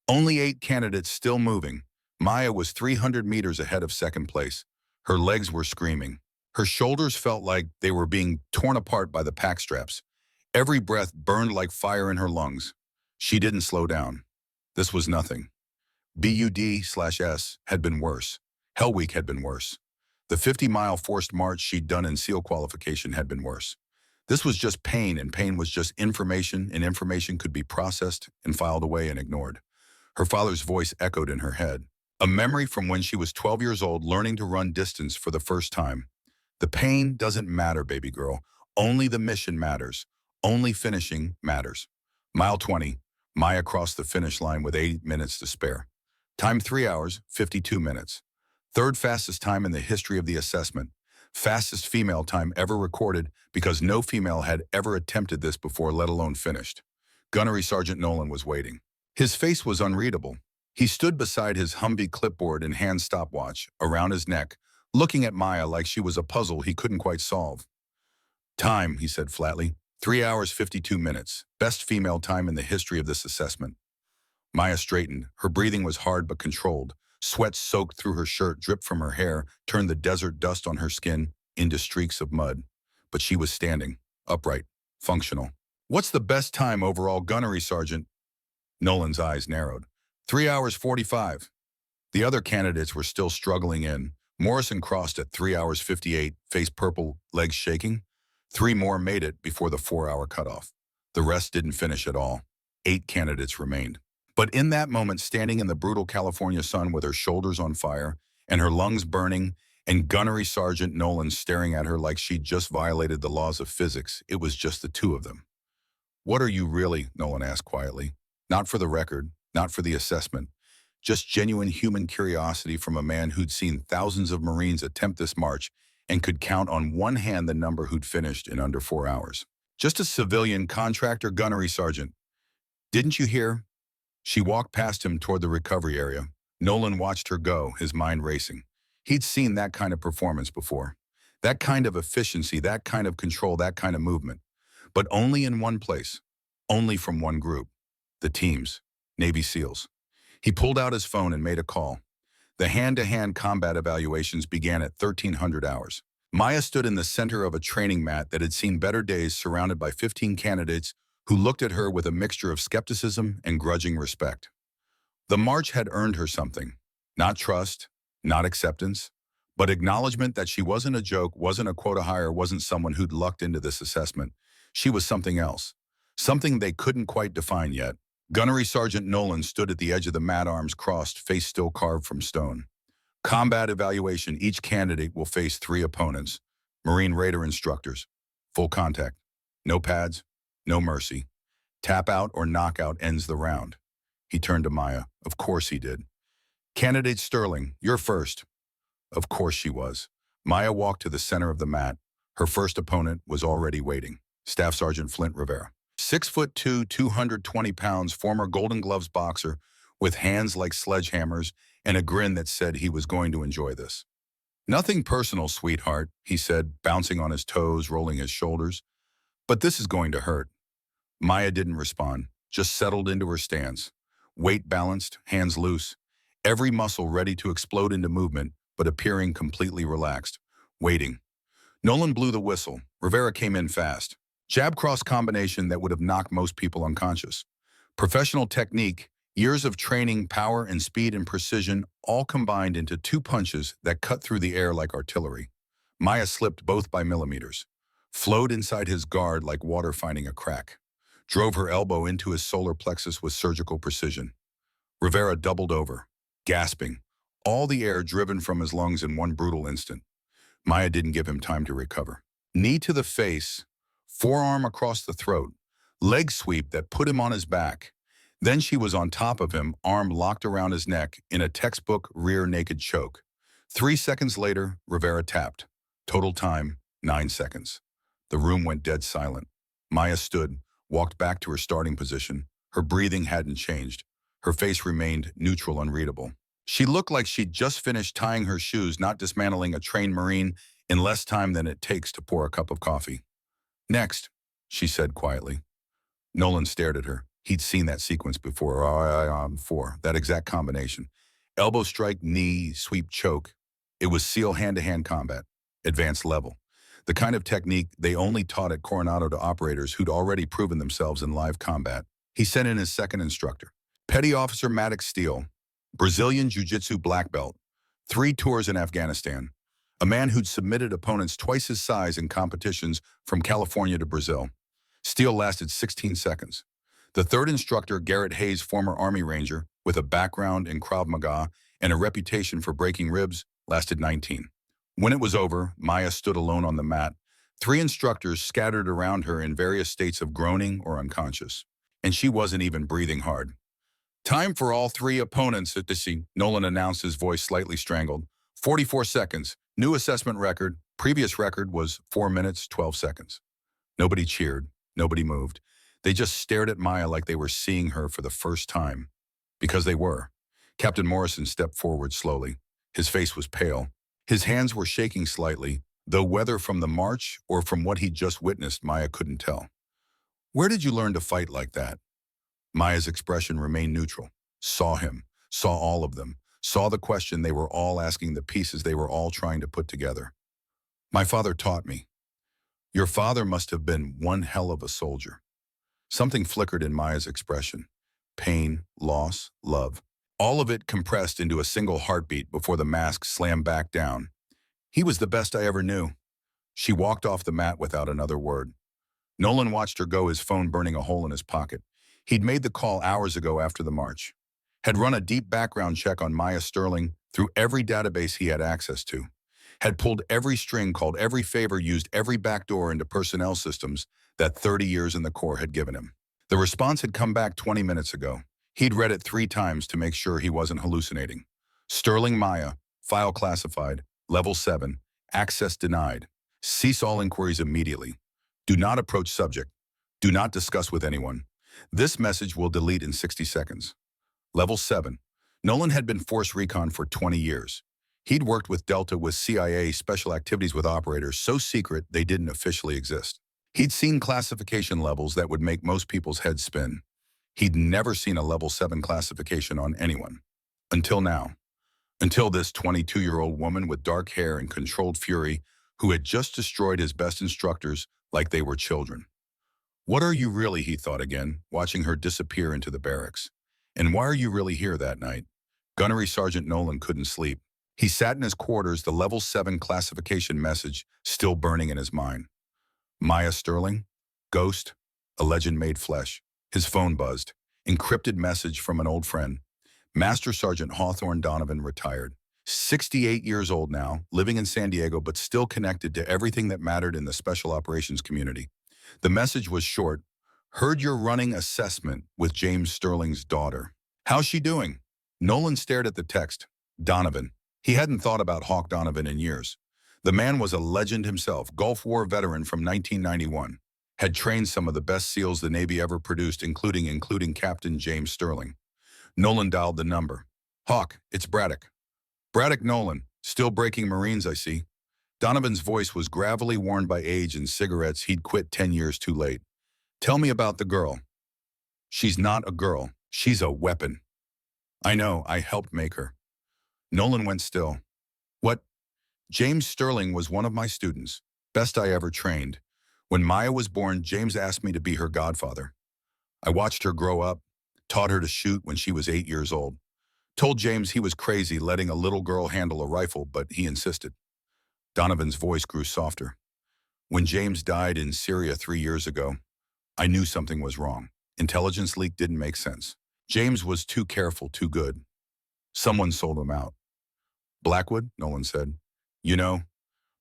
Only 8 candidates still moving. Maya was 300 meters ahead of second place. Her legs were screaming. Her shoulders felt like they were being torn apart by the pack straps. Every breath burned like fire in her lungs. She didn't slow down. This was nothing. BUD/S had been worse. Hell Week had been worse. The 50-mile forced march she'd done in SEAL qualification had been worse. This was just pain, and pain was just information, and information could be processed and filed away and ignored. Her father's voice echoed in her head. A memory from when she was 12 years old, learning to run distance for the first time. The pain doesn't matter, baby girl. Only the mission matters. Only finishing matters. Mile 20. Maya crossed the finish line with 8 minutes to spare. Time 3 hours, 52 minutes. Third fastest time in the history of the assessment. Fastest female time ever recorded because no female had ever attempted this before, let alone finished. Gunnery Sergeant Nolan was waiting. His face was unreadable. He stood beside his Humvee clipboard and hand stopwatch around his neck, looking at Maya like she was a puzzle he couldn't quite solve. Time, he said flatly. 3 hours, 52 minutes. Best female time in the history of this assessment. Maya straightened. Her breathing was hard but controlled. Sweat soaked through her shirt, dripped from her hair, turned the desert dust on her skin into streaks of mud. But she was standing, upright, functional. "What's the best time overall, Gunnery Sergeant?" Nolan's eyes narrowed. 3 hours, 45. The other candidates were still struggling in, Morrison crossed at 3 hours 58, face purple, legs shaking. 3 more made it before the 4-hour cutoff. The rest didn't finish at all. 8 candidates remained. But in that moment, standing in the brutal California sun with her shoulders on fire and her lungs burning and Gunnery Sergeant Nolan staring at her like she'd just violated the laws of physics, it was just the two of them. "What are you really?" Nolan asked quietly. Not for the record, not for the assessment. Just genuine human curiosity from a man who'd seen thousands of Marines attempt this march and could count on one hand the number who'd finished in under 4 hours. "Just a civilian contractor, Gunnery Sergeant. Didn't you hear?" She walked past him toward the recovery area. Nolan watched her go, his mind racing. He'd seen that kind of performance before. That kind of efficiency, that kind of control, that kind of movement. But only in one place. Only from one group. The teams. Navy SEALs. He pulled out his phone and made a call. The hand-to-hand combat evaluations began at 1300 hours. Maya stood in the center of a training mat that had seen better days, surrounded by 15 candidates who looked at her with a mixture of skepticism and grudging respect. The march had earned her something. Not trust, not acceptance, but acknowledgement that she wasn't a joke, wasn't a quota hire, wasn't someone who'd lucked into this assessment. She was something else. Something they couldn't quite define yet. Gunnery Sergeant Nolan stood at the edge of the mat, arms crossed, face still carved from stone. "Combat evaluation. Each candidate will face 3 opponents. Marine Raider instructors. Full contact. No pads, no mercy. Tap out or knockout ends the round." He turned to Maya. Of course he did. "Candidate Sterling, you're first." Of course she was. Maya walked to the center of the mat. Her first opponent was already waiting. Staff Sergeant Flint Rivera. 6'2", 220 pounds, former Golden Gloves boxer with hands like sledgehammers and a grin that said he was going to enjoy this. "Nothing personal, sweetheart," he said, bouncing on his toes, rolling his shoulders. "But this is going to hurt." Maya didn't respond, just settled into her stance. Weight balanced, hands loose, every muscle ready to explode into movement, but appearing completely relaxed. Waiting. Nolan blew the whistle. Rivera came in fast. Jab-cross combination that would have knocked most people unconscious. Professional technique, years of training, power and speed and precision, all combined into 2 punches that cut through the air like artillery. Maya slipped both by millimeters. Flowed inside his guard like water finding a crack. Drove her elbow into his solar plexus with surgical precision. Rivera doubled over, gasping, all the air driven from his lungs in one brutal instant. Maya didn't give him time to recover. Knee to the face, forearm across the throat, leg sweep that put him on his back. Then she was on top of him, arm locked around his neck in a textbook rear naked choke. 3 seconds later, Rivera tapped. Total time, 9 seconds. The room went dead silent. Maya stood, walked back to her starting position. Her breathing hadn't changed. Her face remained neutral, unreadable. She looked like she'd just finished tying her shoes, not dismantling a trained Marine in less time than it takes to pour a cup of coffee. "Next," she said quietly. Nolan stared at her. He'd seen that sequence before, that exact combination. Elbow strike, knee, sweep, choke. It was SEAL hand-to-hand combat, advanced level. The kind of technique they only taught at Coronado to operators who'd already proven themselves in live combat. He sent in his second instructor. Petty Officer Maddox Steele, Brazilian Jiu-Jitsu black belt, 3 tours in Afghanistan. A man who'd submitted opponents twice his size in competitions from California to Brazil. Steele lasted 16 seconds. The third instructor, Garrett Hayes, former Army Ranger, with a background in Krav Maga and a reputation for breaking ribs, lasted 19. When it was over, Maya stood alone on the mat, 3 instructors scattered around her in various states of groaning or unconscious. And she wasn't even breathing hard. "Time for all 3 opponents at the scene," Nolan announced, his voice slightly strangled. 44 seconds. New assessment record. Previous record was 4 minutes, 12 seconds. Nobody cheered. Nobody moved. They just stared at Maya like they were seeing her for the first time. Because they were. Captain Morrison stepped forward slowly. His face was pale. His hands were shaking slightly, though whether from the march or from what he'd just witnessed, Maya couldn't tell. "Where did you learn to fight like that?" Maya's expression remained neutral. Saw him. Saw all of them. Saw the question they were all asking, the pieces they were all trying to put together. "My father taught me." "Your father must have been one hell of a soldier." Something flickered in Maya's expression. Pain, loss, love. All of it compressed into a single heartbeat before the mask slammed back down. He was the best I ever knew. She walked off the mat without another word. Nolan watched her go, his phone burning a hole in his pocket. He'd made the call hours ago after the march. Had run a deep background check on Maya Sterling through every database he had access to. Had pulled every string, called every favor, used every backdoor into personnel systems that 30 years in the Corps had given him. The response had come back 20 minutes ago. He'd read it 3 times to make sure he wasn't hallucinating. Sterling Maya, file classified, level 7, access denied. Cease all inquiries immediately. Do not approach subject. Do not discuss with anyone. This message will delete in 60 seconds. Level 7. Nolan had been Force Recon for 20 years. He'd worked with Delta, with CIA, special activities with operators so secret they didn't officially exist. He'd seen classification levels that would make most people's heads spin. He'd never seen a level 7 classification on anyone. Until now. Until this 22-year-old woman with dark hair and controlled fury who had just destroyed his best instructors like they were children. What are you really, he thought again, watching her disappear into the barracks. And why are you really here that night? Gunnery Sergeant Nolan couldn't sleep. He sat in his quarters, the level 7 classification message still burning in his mind. Maya Sterling? Ghost? A legend made flesh. His phone buzzed. Encrypted message from an old friend. Master Sergeant Hawthorne Donovan, retired. 68 years old now, living in San Diego, but still connected to everything that mattered in the special operations community. The message was short. Heard you're running assessment with James Sterling's daughter. How's she doing? Nolan stared at the text. Donovan. He hadn't thought about Hawk Donovan in years. The man was a legend himself, Gulf War veteran from 1991. Had trained some of the best SEALs the Navy ever produced, including Captain James Sterling. Nolan dialed the number. Hawk, it's Braddock. Braddock Nolan, still breaking Marines, I see. Donovan's voice was gravelly, worn by age and cigarettes. He'd quit 10 years too late. Tell me about the girl. She's not a girl. She's a weapon. I know, I helped make her. Nolan went still. What? James Sterling was one of my students, best I ever trained. When Maya was born, James asked me to be her godfather. I watched her grow up, taught her to shoot when she was 8 years old. Told James he was crazy letting a little girl handle a rifle, but he insisted. Donovan's voice grew softer. When James died in Syria 3 years ago, I knew something was wrong. Intelligence leak didn't make sense. James was too careful, too good. Someone sold him out. Blackwood, Nolan said. You know,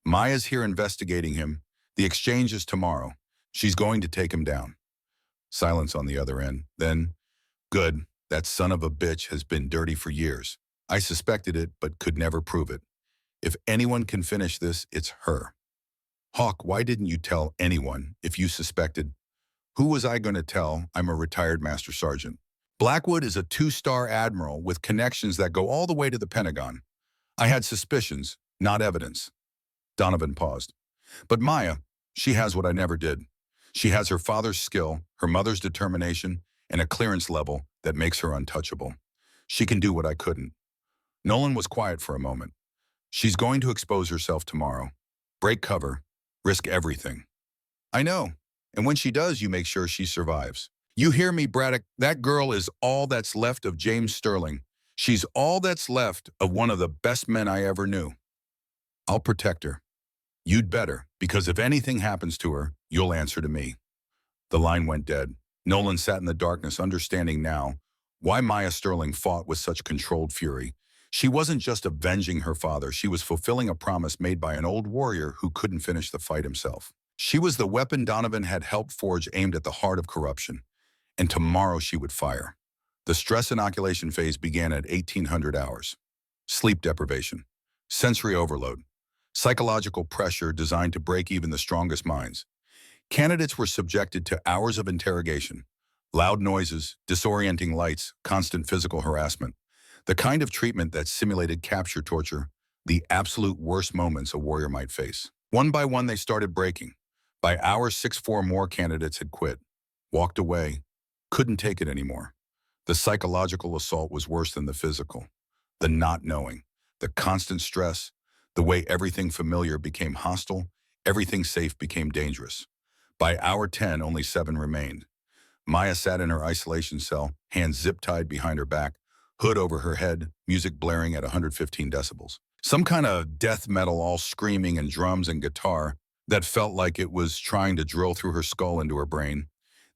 Maya's here investigating him. The exchange is tomorrow. She's going to take him down. Silence on the other end. Then, good, that son of a bitch has been dirty for years. I suspected it, but could never prove it. If anyone can finish this, it's her. Hawk, why didn't you tell anyone if you suspected? Who was I going to tell? I'm a retired master sergeant. Blackwood is a 2-star admiral with connections that go all the way to the Pentagon. I had suspicions, not evidence. Donovan paused. But Maya, she has what I never did. She has her father's skill, her mother's determination, and a clearance level that makes her untouchable. She can do what I couldn't. Nolan was quiet for a moment. She's going to expose herself tomorrow. Break cover. Risk everything. I know. And when she does, you make sure she survives. You hear me, Braddock? That girl is all that's left of James Sterling. She's all that's left of one of the best men I ever knew. I'll protect her. You'd better, because if anything happens to her, you'll answer to me. The line went dead. Nolan sat in the darkness, understanding now why Maya Sterling fought with such controlled fury. She wasn't just avenging her father. She was fulfilling a promise made by an old warrior who couldn't finish the fight himself. She was the weapon Donovan had helped forge, aimed at the heart of corruption. And tomorrow she would fire. The stress inoculation phase began at 1800 hours. Sleep deprivation, sensory overload, psychological pressure designed to break even the strongest minds. Candidates were subjected to hours of interrogation, loud noises, disorienting lights, constant physical harassment. The kind of treatment that simulated capture torture, the absolute worst moments a warrior might face. One by one, they started breaking. By hour 6, 4 more candidates had quit, walked away, couldn't take it anymore. The psychological assault was worse than the physical. The not knowing, the constant stress, the way everything familiar became hostile, everything safe became dangerous. By hour 10, only 7 remained. Maya sat in her isolation cell, hands zip-tied behind her back, hood over her head, music blaring at 115 decibels. Some kind of death metal, all screaming and drums and guitar that felt like it was trying to drill through her skull into her brain.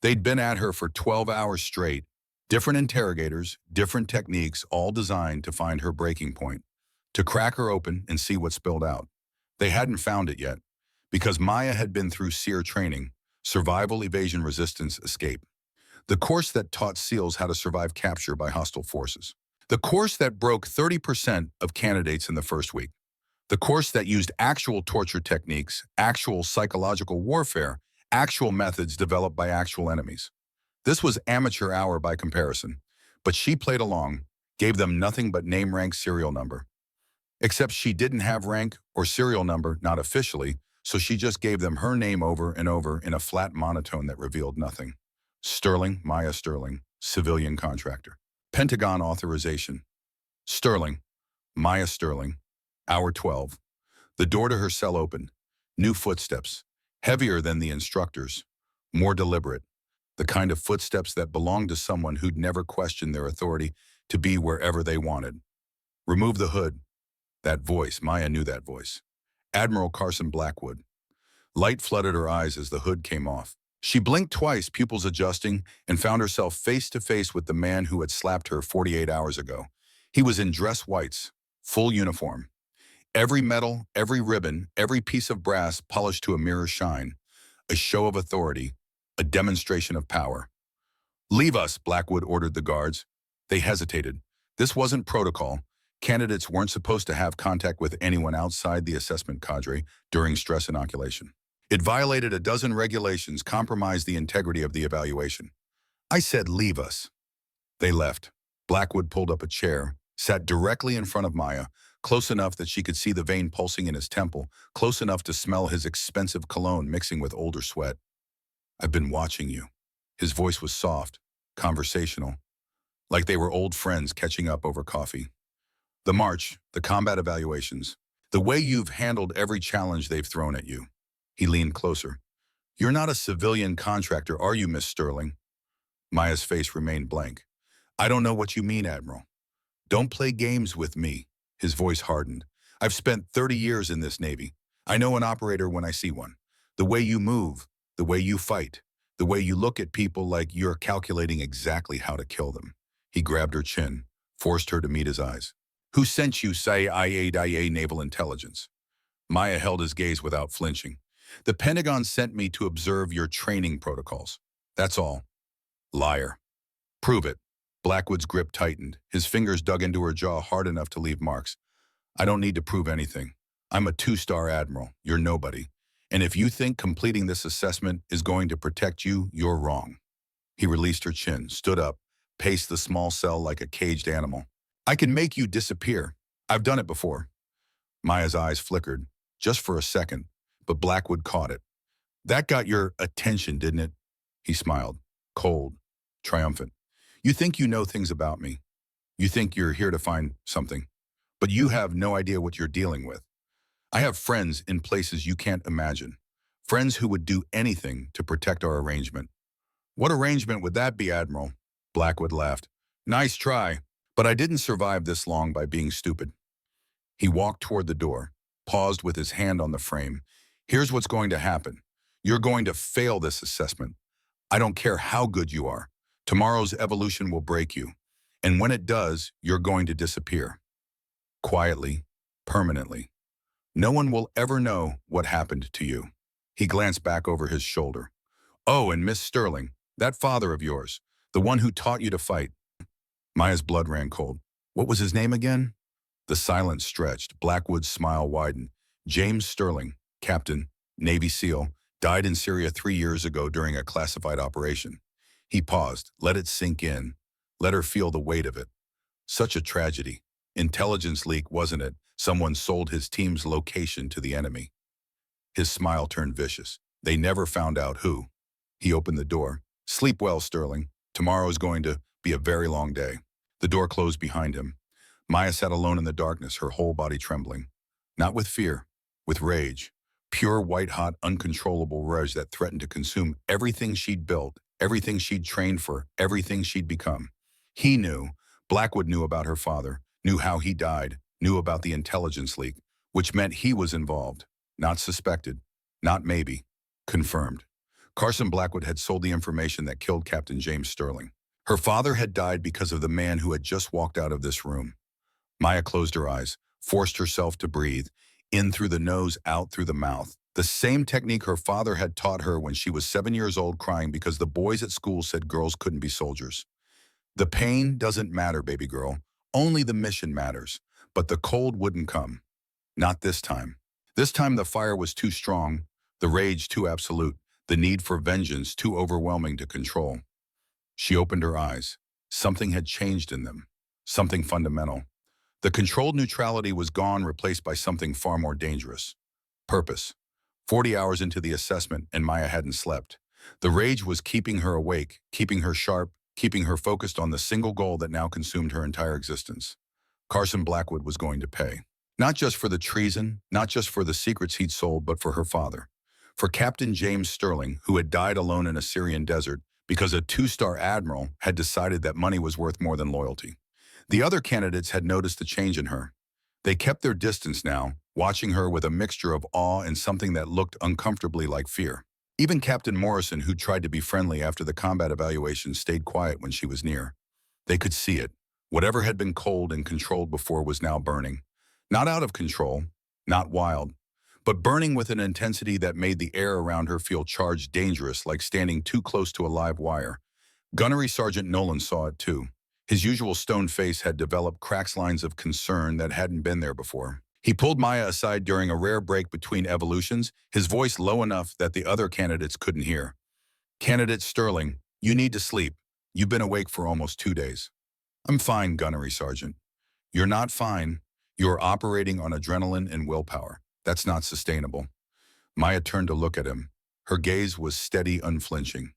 They'd been at her for 12 hours straight. Different interrogators, different techniques, all designed to find her breaking point, to crack her open and see what spilled out. They hadn't found it yet, because Maya had been through SEER training, survival, evasion, resistance, escape. The course that taught SEALs how to survive capture by hostile forces. The course that broke 30% of candidates in the first week. The course that used actual torture techniques, actual psychological warfare, actual methods developed by actual enemies. This was amateur hour by comparison, but she played along, gave them nothing but name, rank, serial number. Except she didn't have rank or serial number, not officially, so she just gave them her name over and over in a flat monotone that revealed nothing. Sterling, Maya Sterling, civilian contractor. Pentagon authorization. Sterling, Maya Sterling, hour 12. The door to her cell opened. New footsteps, heavier than the instructors, more deliberate. The kind of footsteps that belonged to someone who'd never questioned their authority to be wherever they wanted. Remove the hood. That voice, Maya knew that voice. Admiral Carson Blackwood. Light flooded her eyes as the hood came off. She blinked twice, pupils adjusting, and found herself face to face with the man who had slapped her 48 hours ago. He was in dress whites, full uniform. Every medal, every ribbon, every piece of brass polished to a mirror shine. A show of authority, a demonstration of power. "Leave us," Blackwood ordered the guards. They hesitated. This wasn't protocol. Candidates weren't supposed to have contact with anyone outside the assessment cadre during stress inoculation. It violated a dozen regulations, compromised the integrity of the evaluation. "I said leave us." They left. Blackwood pulled up a chair, sat directly in front of Maya, close enough that she could see the vein pulsing in his temple, close enough to smell his expensive cologne mixing with older sweat. "I've been watching you." His voice was soft, conversational, like they were old friends catching up over coffee. "The march, the combat evaluations, the way you've handled every challenge they've thrown at you." He leaned closer. "You're not a civilian contractor, are you, Miss Sterling?" Maya's face remained blank. "I don't know what you mean, Admiral." "Don't play games with me." His voice hardened. "I've spent 30 years in this Navy. I know an operator when I see one. The way you move, the way you fight, the way you look at people like you're calculating exactly how to kill them." He grabbed her chin, forced her to meet his eyes. "Who sent you, CIA Naval Intelligence?" Maya held his gaze without flinching. "The Pentagon sent me to observe your training protocols. That's all." "Liar." "Prove it." Blackwood's grip tightened. His fingers dug into her jaw hard enough to leave marks. "I don't need to prove anything. I'm a 2-star admiral. You're nobody. And if you think completing this assessment is going to protect you, you're wrong." He released her chin, stood up, paced the small cell like a caged animal. "I can make you disappear. I've done it before." Maya's eyes flickered, just for a second, but Blackwood caught it. "That got your attention, didn't it?" He smiled, cold, triumphant. "You think you know things about me. You think you're here to find something. But you have no idea what you're dealing with. I have friends in places you can't imagine. Friends who would do anything to protect our arrangement." "What arrangement would that be, Admiral?" Blackwood laughed. "Nice try, but I didn't survive this long by being stupid." He walked toward the door, paused with his hand on the frame. "Here's what's going to happen. You're going to fail this assessment. I don't care how good you are. Tomorrow's evolution will break you. And when it does, you're going to disappear. Quietly, permanently. No one will ever know what happened to you." He glanced back over his shoulder. "Oh, and Miss Sterling, that father of yours, the one who taught you to fight." Maya's blood ran cold. "What was his name again?" The silence stretched. Blackwood's smile widened. "James Sterling, Captain, Navy SEAL, died in Syria 3 years ago during a classified operation." He paused, let it sink in, let her feel the weight of it. Such a tragedy. Intelligence leak, wasn't it? Someone sold his team's location to the enemy. His smile turned vicious. "They never found out who." He opened the door. "Sleep well, Sterling. Tomorrow's going to be a very long day." The door closed behind him. Maya sat alone in the darkness, her whole body trembling. Not with fear, with rage. Pure, white-hot, uncontrollable rage that threatened to consume everything she'd built, everything she'd trained for, everything she'd become. He knew, Blackwood knew about her father, knew how he died, knew about the intelligence leak, which meant he was involved. Not suspected, not maybe, confirmed. Carson Blackwood had sold the information that killed Captain James Sterling. Her father had died because of the man who had just walked out of this room. Maya closed her eyes, forced herself to breathe, in through the nose, out through the mouth. The same technique her father had taught her when she was 7 years old, crying because the boys at school said girls couldn't be soldiers. The pain doesn't matter, baby girl. Only the mission matters. But the cold wouldn't come. Not this time. This time the fire was too strong, the rage too absolute, the need for vengeance too overwhelming to control. She opened her eyes. Something had changed in them. Something fundamental. The controlled neutrality was gone, replaced by something far more dangerous. Purpose. 40 hours into the assessment, and Maya hadn't slept. The rage was keeping her awake, keeping her sharp, keeping her focused on the single goal that now consumed her entire existence. Carson Blackwood was going to pay. Not just for the treason, not just for the secrets he'd sold, but for her father. For Captain James Sterling, who had died alone in a Syrian desert because a 2-star admiral had decided that money was worth more than loyalty. The other candidates had noticed the change in her. They kept their distance now, watching her with a mixture of awe and something that looked uncomfortably like fear. Even Captain Morrison, who tried to be friendly after the combat evaluation, stayed quiet when she was near. They could see it. Whatever had been cold and controlled before was now burning. Not out of control, not wild, but burning with an intensity that made the air around her feel charged, dangerous, like standing too close to a live wire. Gunnery Sergeant Nolan saw it too. His usual stone face had developed cracks, lines of concern that hadn't been there before. He pulled Maya aside during a rare break between evolutions, his voice low enough that the other candidates couldn't hear. "Candidate Sterling, you need to sleep. You've been awake for almost 2 days." "I'm fine, Gunnery Sergeant." "You're not fine. You're operating on adrenaline and willpower. That's not sustainable." Maya turned to look at him. Her gaze was steady, unflinching.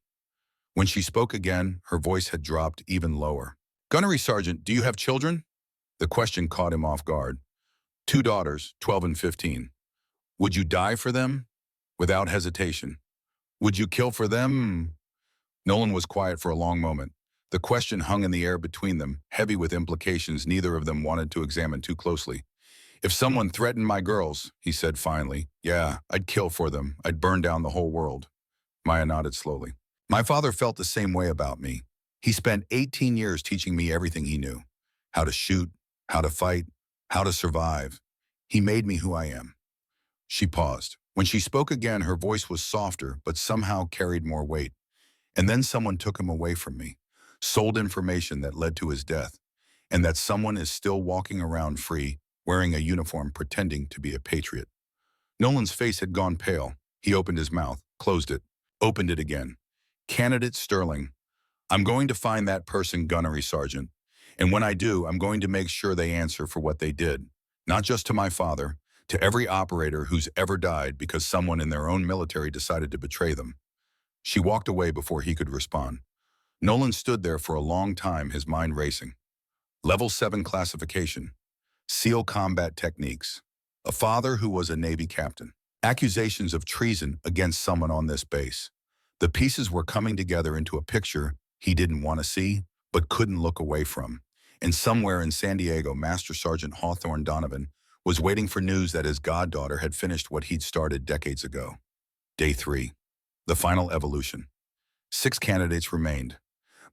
When she spoke again, her voice had dropped even lower. "Gunnery Sergeant, do you have children?" The question caught him off guard. "2 daughters, 12 and 15. "Would you die for them?" Without hesitation. "Would you kill for them?" Nolan was quiet for a long moment. The question hung in the air between them, heavy with implications neither of them wanted to examine too closely. "If someone threatened my girls," he said finally, "yeah, I'd kill for them. I'd burn down the whole world." Maya nodded slowly. "My father felt the same way about me. He spent 18 years teaching me everything he knew. How to shoot, how to fight, how to survive. He made me who I am." She paused. When she spoke again, her voice was softer, but somehow carried more weight. "And then someone took him away from me, sold information that led to his death, and that someone is still walking around free, wearing a uniform, pretending to be a patriot." Nolan's face had gone pale. He opened his mouth, closed it, opened it again. "Candidate Sterling, I'm going to find that person, Gunnery Sergeant. And when I do, I'm going to make sure they answer for what they did. Not just to my father, to every operator who's ever died because someone in their own military decided to betray them." She walked away before he could respond. Nolan stood there for a long time, his mind racing. Level 7 classification. SEAL combat techniques. A father who was a Navy captain. Accusations of treason against someone on this base. The pieces were coming together into a picture he didn't want to see, but couldn't look away from. And somewhere in San Diego, Master Sergeant Hawthorne Donovan was waiting for news that his goddaughter had finished what he'd started decades ago. Day 3. The final evolution. 6 candidates remained.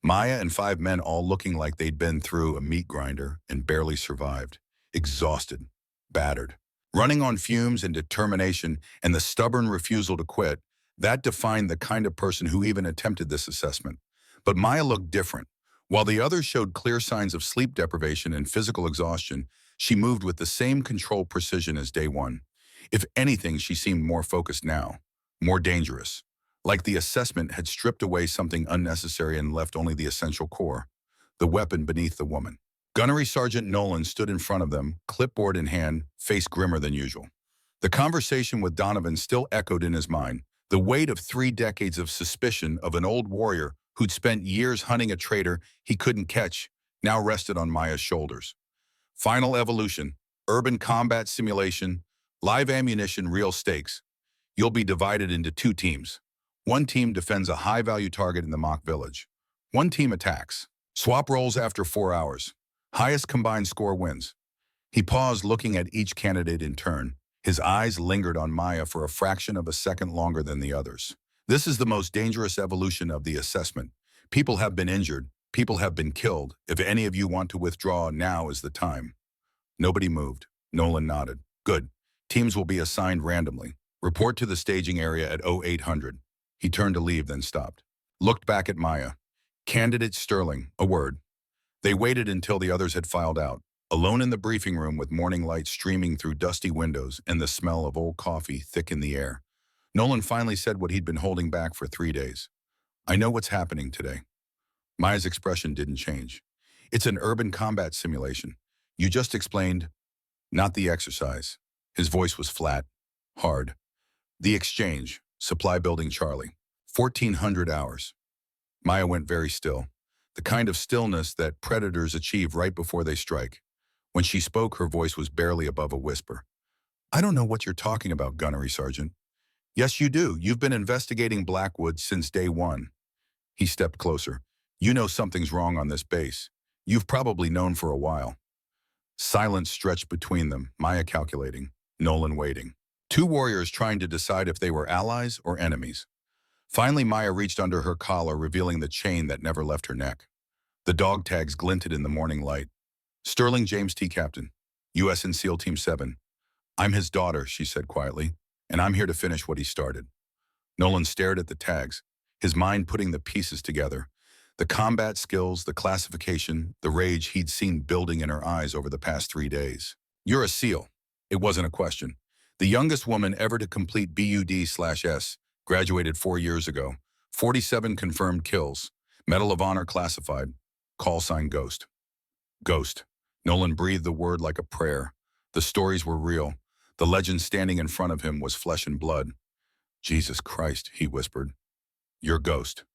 Maya and 5 men, all looking like they'd been through a meat grinder and barely survived. Exhausted, battered, running on fumes and determination and the stubborn refusal to quit. That defined the kind of person who even attempted this assessment. But Maya looked different. While the others showed clear signs of sleep deprivation and physical exhaustion, she moved with the same controlled precision as day 1. If anything, she seemed more focused now, more dangerous. Like the assessment had stripped away something unnecessary and left only the essential core, the weapon beneath the woman. Gunnery Sergeant Nolan stood in front of them, clipboard in hand, face grimmer than usual. The conversation with Donovan still echoed in his mind. The weight of 3 decades of suspicion of an old warrior who'd spent years hunting a traitor he couldn't catch now rested on Maya's shoulders. Final evolution, urban combat simulation, live ammunition, real stakes. You'll be divided into 2 teams. One team defends a high-value target in the mock village. One team attacks. Swap roles after 4 hours. Highest combined score wins. He paused, looking at each candidate in turn. His eyes lingered on Maya for a fraction of a second longer than the others. This is the most dangerous evolution of the assessment. People have been injured. People have been killed. If any of you want to withdraw, now is the time. Nobody moved. Nolan nodded. Good. Teams will be assigned randomly. Report to the staging area at 0800. He turned to leave, then stopped. Looked back at Maya. Candidate Sterling, a word. They waited until the others had filed out. Alone in the briefing room with morning light streaming through dusty windows and the smell of old coffee thick in the air, Nolan finally said what he'd been holding back for 3 days. I know what's happening today. Maya's expression didn't change. It's an urban combat simulation. You just explained, not the exercise. His voice was flat, hard. The exchange, supply building Charlie. 1,400 hours. Maya went very still, the kind of stillness that predators achieve right before they strike. When she spoke, her voice was barely above a whisper. I don't know what you're talking about, Gunnery Sergeant. Yes, you do. You've been investigating Blackwood since day one. He stepped closer. You know something's wrong on this base. You've probably known for a while. Silence stretched between them, Maya calculating, Nolan waiting. Two warriors trying to decide if they were allies or enemies. Finally, Maya reached under her collar, revealing the chain that never left her neck. The dog tags glinted in the morning light. Sterling James T. Captain, U.S. and SEAL Team 7. I'm his daughter, she said quietly, and I'm here to finish what he started. Nolan stared at the tags, his mind putting the pieces together. The combat skills, the classification, the rage he'd seen building in her eyes over the past 3 days. You're a SEAL. It wasn't a question. The youngest woman ever to complete BUD/S, graduated 4 years ago. 47 confirmed kills. Medal of Honor classified. Call sign Ghost. Ghost. Nolan breathed the word like a prayer. The stories were real. The legend standing in front of him was flesh and blood. Jesus Christ, he whispered. You're Ghost.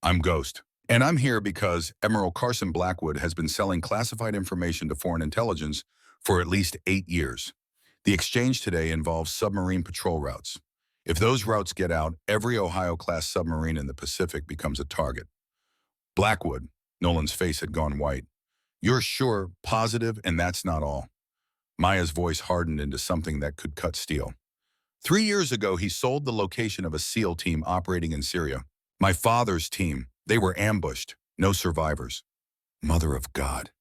I'm Ghost. And I'm here because Admiral Carson Blackwood has been selling classified information to foreign intelligence for at least 8 years. The exchange today involves submarine patrol routes. If those routes get out, every Ohio-class submarine in the Pacific becomes a target. Blackwood, Nolan's face had gone white. You're sure, positive, and that's not all. Maya's voice hardened into something that could cut steel. 3 years ago, he sold the location of a SEAL team operating in Syria. My father's team. They were ambushed. No survivors. Mother of God.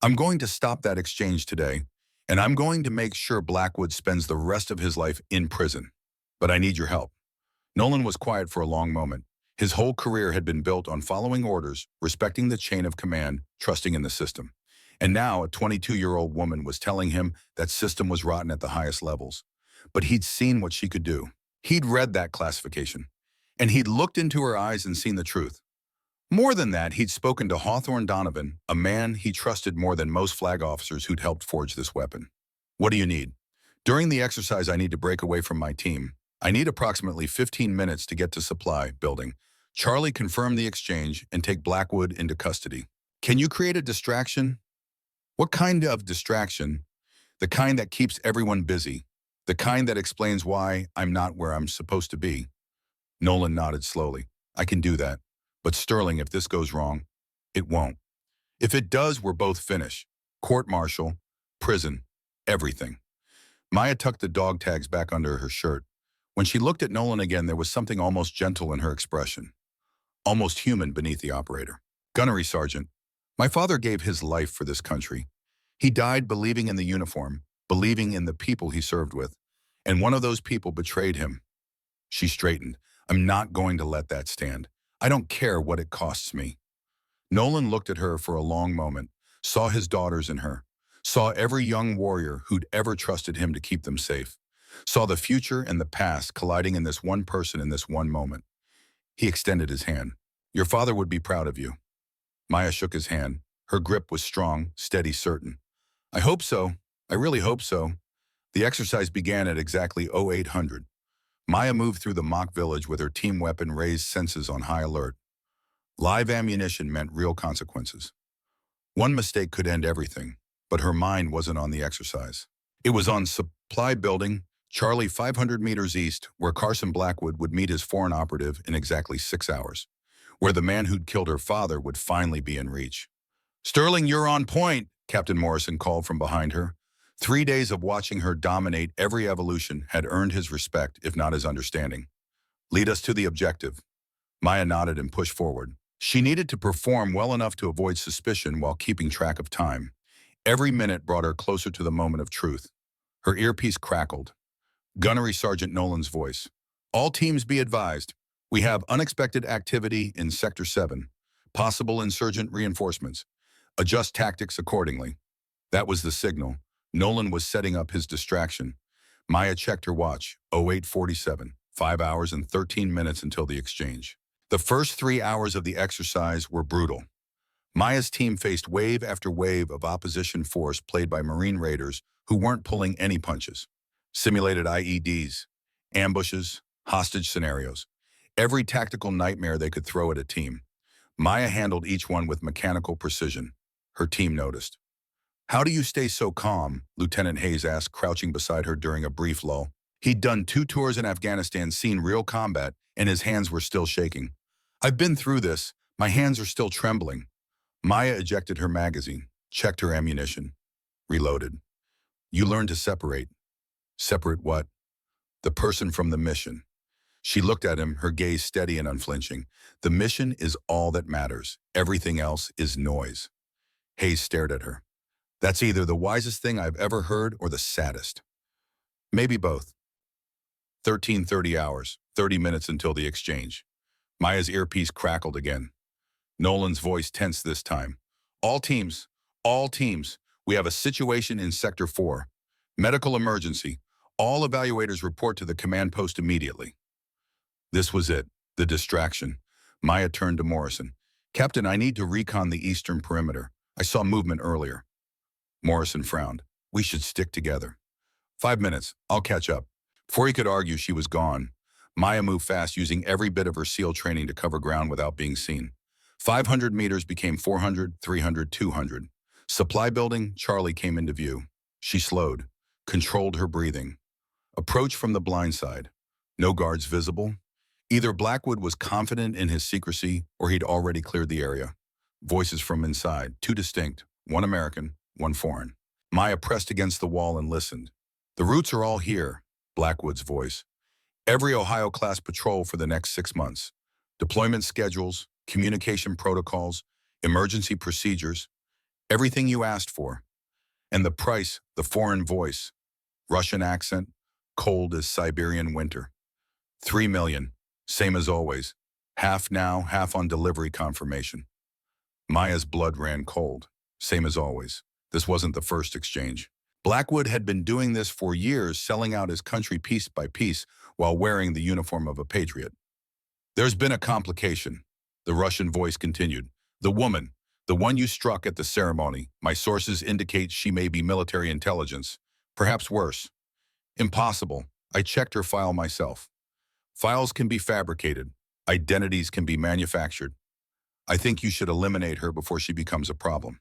I'm going to stop that exchange today, and I'm going to make sure Blackwood spends the rest of his life in prison. But I need your help. Nolan was quiet for a long moment. His whole career had been built on following orders, respecting the chain of command, trusting in the system. And now a 22-year-old woman was telling him that system was rotten at the highest levels. But he'd seen what she could do. He'd read that classification. And he'd looked into her eyes and seen the truth. More than that, he'd spoken to Hawthorne Donovan, a man he trusted more than most flag officers who'd helped forge this weapon. What do you need? During the exercise, I need to break away from my team. I need approximately 15 minutes to get to supply building. Charlie confirmed the exchange and take Blackwood into custody. Can you create a distraction? What kind of distraction? The kind that keeps everyone busy. The kind that explains why I'm not where I'm supposed to be. Nolan nodded slowly. I can do that. But Sterling, if this goes wrong, it won't. If it does, we're both finished. Court-martial, prison, everything. Maya tucked the dog tags back under her shirt. When she looked at Nolan again, there was something almost gentle in her expression. Almost human beneath the operator. Gunnery Sergeant, my father gave his life for this country. He died believing in the uniform, believing in the people he served with. And one of those people betrayed him. She straightened. I'm not going to let that stand. I don't care what it costs me. Nolan looked at her for a long moment, saw his daughters in her, saw every young warrior who'd ever trusted him to keep them safe, saw the future and the past colliding in this one person in this one moment. He extended his hand. Your father would be proud of you. Maya shook his hand. Her grip was strong, steady, certain. I hope so. I really hope so. The exercise began at exactly 0800. Maya moved through the mock village with her team weapon raised, senses on high alert. Live ammunition meant real consequences. One mistake could end everything, but her mind wasn't on the exercise. It was on supply building, Charlie 500 meters east, where Carson Blackwood would meet his foreign operative in exactly 6 hours, where the man who'd killed her father would finally be in reach. Sterling, you're on point, Captain Morrison called from behind her. 3 days of watching her dominate every evolution had earned his respect, if not his understanding. Lead us to the objective. Maya nodded and pushed forward. She needed to perform well enough to avoid suspicion while keeping track of time. Every minute brought her closer to the moment of truth. Her earpiece crackled. Gunnery Sergeant Nolan's voice. All teams be advised. We have unexpected activity in Sector 7. Possible insurgent reinforcements. Adjust tactics accordingly. That was the signal. Nolan was setting up his distraction. Maya checked her watch. 08:47. 5 hours and 13 minutes until the exchange. The first 3 hours of the exercise were brutal. Maya's team faced wave after wave of opposition force played by Marine raiders who weren't pulling any punches. Simulated IEDs, ambushes, hostage scenarios. Every tactical nightmare they could throw at a team. Maya handled each one with mechanical precision. Her team noticed. "How do you stay so calm?" Lieutenant Hayes asked, crouching beside her during a brief lull. He'd done 2 tours in Afghanistan, seen real combat, and his hands were still shaking. "I've been through this. My hands are still trembling." Maya ejected her magazine, checked her ammunition, reloaded. "You learn to separate." "Separate what?" "The person from the mission." She looked at him, her gaze steady and unflinching. "The mission is all that matters. Everything else is noise." Hayes stared at her. "That's either the wisest thing I've ever heard or the saddest." "Maybe both." 13:30 hours, 30 minutes until the exchange. Maya's earpiece crackled again. Nolan's voice tensed this time. All teams, we have a situation in Sector 4. Medical emergency. All evaluators report to the command post immediately." This was it, the distraction. Maya turned to Morrison. "Captain, I need to recon the eastern perimeter. I saw movement earlier." Morrison frowned. "We should stick together." 5 minutes, I'll catch up." Before he could argue, she was gone. Maya moved fast, using every bit of her SEAL training to cover ground without being seen. 500 meters became 400, 300, 200. Supply building, Charlie came into view. She slowed, controlled her breathing. Approach from the blind side. No guards visible. Either Blackwood was confident in his secrecy or he'd already cleared the area. Voices from inside, 2 distinct, 1 American, 1 foreign. Maya pressed against the wall and listened. "The routes are all here," Blackwood's voice. "Every Ohio-class patrol for the next 6 months. Deployment schedules, communication protocols, emergency procedures, everything you asked for. And the price, the foreign voice, Russian accent, cold as Siberian winter. 3 million, same as always. Half now, half on delivery confirmation." Maya's blood ran cold, same as always. This wasn't the first exchange. Blackwood had been doing this for years, selling out his country piece by piece while wearing the uniform of a patriot. "There's been a complication," the Russian voice continued. "The woman, the one you struck at the ceremony, my sources indicate she may be military intelligence, perhaps worse." "Impossible. I checked her file myself." "Files can be fabricated. Identities can be manufactured. I think you should eliminate her before she becomes a problem."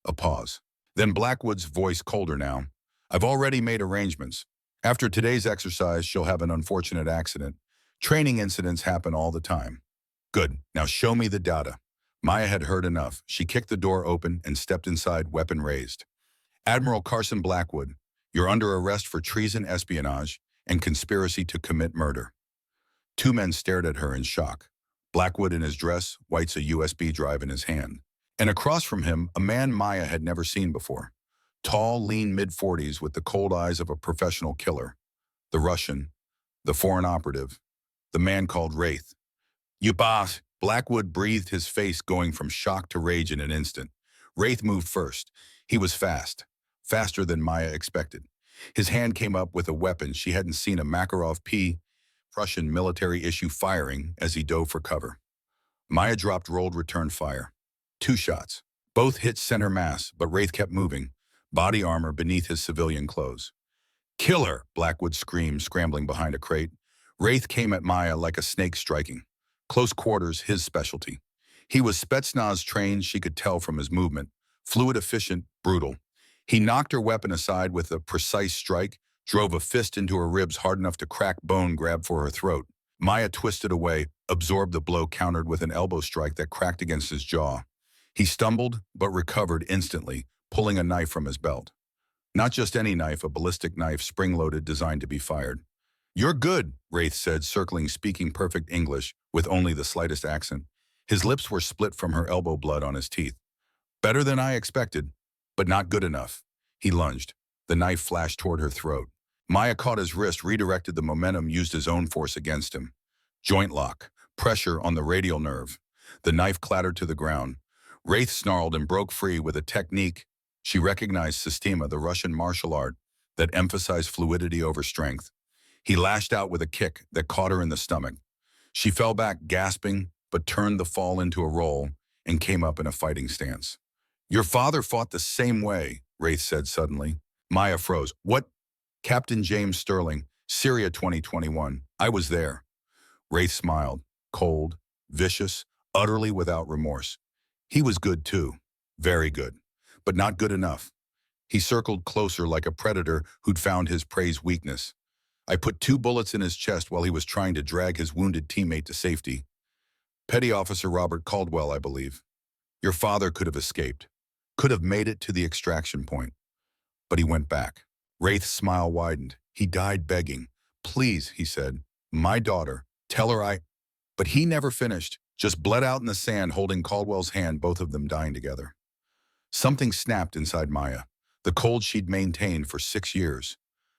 A pause. Then Blackwood's voice, colder now. "I've already made arrangements. After today's exercise, she'll have an unfortunate accident. Training incidents happen all the time." "Good. Now show me the data." Maya had heard enough. She kicked the door open and stepped inside, weapon raised. "Admiral Carson Blackwood, you're under arrest for treason, espionage, and conspiracy to commit murder." 2 men stared at her in shock. Blackwood in his dress, White's a USB drive in his hand. And across from him, a man Maya had never seen before. Tall, lean, mid-40s with the cold eyes of a professional killer. The Russian, the foreign operative, the man called Wraith. "You boss!" Blackwood breathed, his face going from shock to rage in an instant. Wraith moved first. He was fast, faster than Maya expected. His hand came up with a weapon she hadn't seen a Makarov P. Russian military issue firing as he dove for cover. Maya dropped rolled return fire. 2 shots. Both hit center mass, but Wraith kept moving, body armor beneath his civilian clothes. "Kill her!" Blackwood screamed, scrambling behind a crate. Wraith came at Maya like a snake striking. Close quarters, his specialty. He was Spetsnaz trained, she could tell from his movement. Fluid, efficient, brutal. He knocked her weapon aside with a precise strike, drove a fist into her ribs hard enough to crack bone, grabbed for her throat. Maya twisted away, absorbed the blow, countered with an elbow strike that cracked against his jaw. He stumbled, but recovered instantly, pulling a knife from his belt. Not just any knife, a ballistic knife, spring-loaded, designed to be fired. "You're good," Wraith said, circling, speaking perfect English with only the slightest accent. His lips were split from her elbow blood on his teeth. "Better than I expected, but not good enough." He lunged. The knife flashed toward her throat. Maya caught his wrist, redirected the momentum, used his own force against him. Joint lock. Pressure on the radial nerve. The knife clattered to the ground. Wraith snarled and broke free with a technique. She recognized Sistema, the Russian martial art that emphasized fluidity over strength. He lashed out with a kick that caught her in the stomach. She fell back, gasping, but turned the fall into a roll and came up in a fighting stance. "Your father fought the same way," Wraith said suddenly. Maya froze. "What?" "Captain James Sterling, Syria 2021. I was there." Wraith smiled. Cold, vicious, utterly without remorse. "He was good too. Very good. But not good enough." He circled closer like a predator who'd found his prey's weakness. "I put 2 bullets in his chest while he was trying to drag his wounded teammate to safety. Petty Officer Robert Caldwell, I believe. Your father could have escaped. Could have made it to the extraction point. But he went back." Wraith's smile widened. "He died begging. 'Please,' he said. 'My daughter. Tell her I—'" But he never finished, just bled out in the sand, holding Caldwell's hand, both of them dying together. Something snapped inside Maya, the cold she'd maintained for 6 years,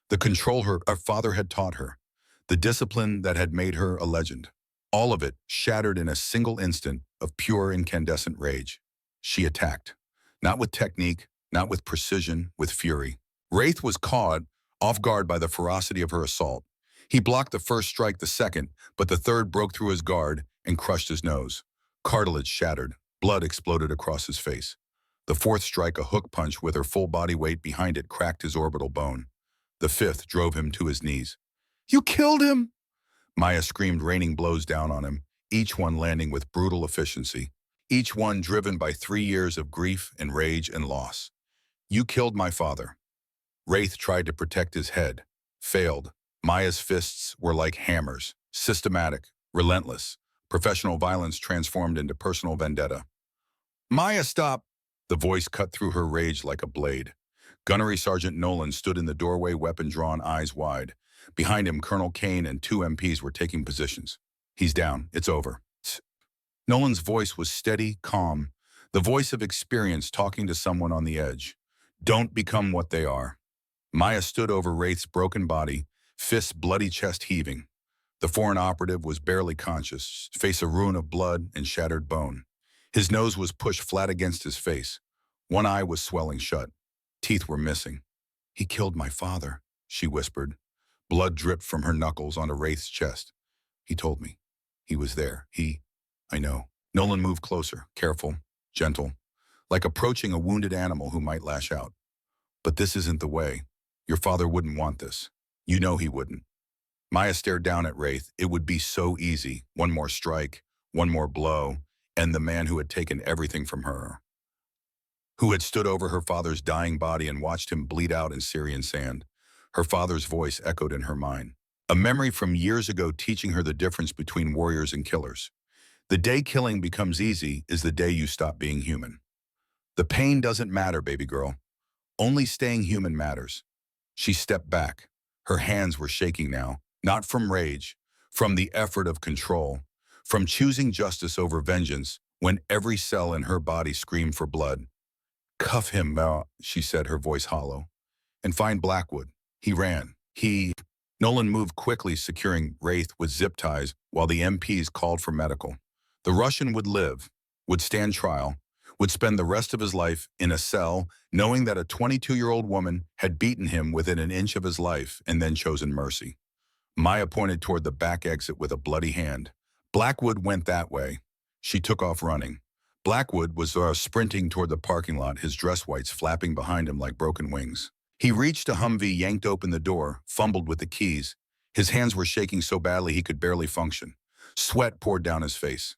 the control her father had taught her, the discipline that had made her a legend. All of it shattered in a single instant of pure incandescent rage. She attacked. Not with technique, not with precision, with fury. Wraith was caught off guard by the ferocity of her assault. He blocked the first strike, the second, but the third broke through his guard and crushed his nose. Cartilage shattered. Blood exploded across his face. The fourth strike, a hook punch with her full body weight behind it, cracked his orbital bone. The fifth drove him to his knees. "You killed him!" Maya screamed, raining blows down on him, each one landing with brutal efficiency, each one driven by 3 years of grief and rage and loss. "You killed my father." Wraith tried to protect his head. Failed. Maya's fists were like hammers, systematic, relentless. Professional violence transformed into personal vendetta. "Maya, stop!" The voice cut through her rage like a blade. Gunnery Sergeant Nolan stood in the doorway, weapon drawn, eyes wide. Behind him, Colonel Kane and 2 MPs were taking positions. "He's down. It's over." Nolan's voice was steady, calm, the voice of experience talking to someone on the edge. "Don't become what they are." Maya stood over Wraith's broken body, fists bloody, chest heaving. The foreign operative was barely conscious, face a ruin of blood and shattered bone. His nose was pushed flat against his face. One eye was swelling shut. Teeth were missing. "He killed my father," she whispered. Blood dripped from her knuckles onto Wraith's chest. "He told me. He was there. I know." Nolan moved closer, careful, gentle, like approaching a wounded animal who might lash out. "But this isn't the way. Your father wouldn't want this. You know he wouldn't." Maya stared down at Wraith. It would be so easy. One more strike, one more blow, and the man who had taken everything from her, who had stood over her father's dying body and watched him bleed out in Syrian sand. Her father's voice echoed in her mind. A memory from years ago teaching her the difference between warriors and killers. The day killing becomes easy is the day you stop being human. The pain doesn't matter, baby girl. Only staying human matters. She stepped back. Her hands were shaking now, not from rage, from the effort of control, from choosing justice over vengeance when every cell in her body screamed for blood. "Cuff him, she said, her voice hollow. "And find Blackwood." He ran. Nolan moved quickly, securing Wraith with zip ties while the MPs called for medical. The Russian would live, would stand trial, would spend the rest of his life in a cell, knowing that a 22-year-old woman had beaten him within an inch of his life and then chosen mercy. Maya pointed toward the back exit with a bloody hand. Blackwood went that way. She took off running. Blackwood was sprinting toward the parking lot, his dress whites flapping behind him like broken wings. He reached a Humvee, yanked open the door, fumbled with the keys. His hands were shaking so badly he could barely function. Sweat poured down his face.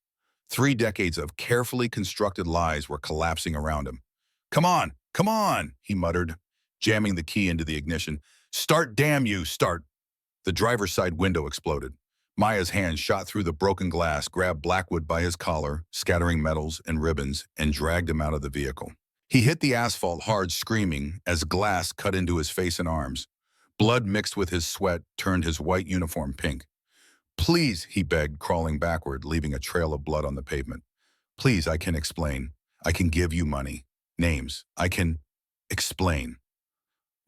3 decades of carefully constructed lies were collapsing around him. Come on, he muttered, jamming the key into the ignition. "Start, damn you, start." The driver's side window exploded. Maya's hand shot through the broken glass, grabbed Blackwood by his collar, scattering metals and ribbons, and dragged him out of the vehicle. He hit the asphalt hard, screaming, as glass cut into his face and arms. Blood mixed with his sweat turned his white uniform pink. Please, he begged, crawling backward, leaving a trail of blood on the pavement. Please, I can explain. I can give you money. Names. I can explain.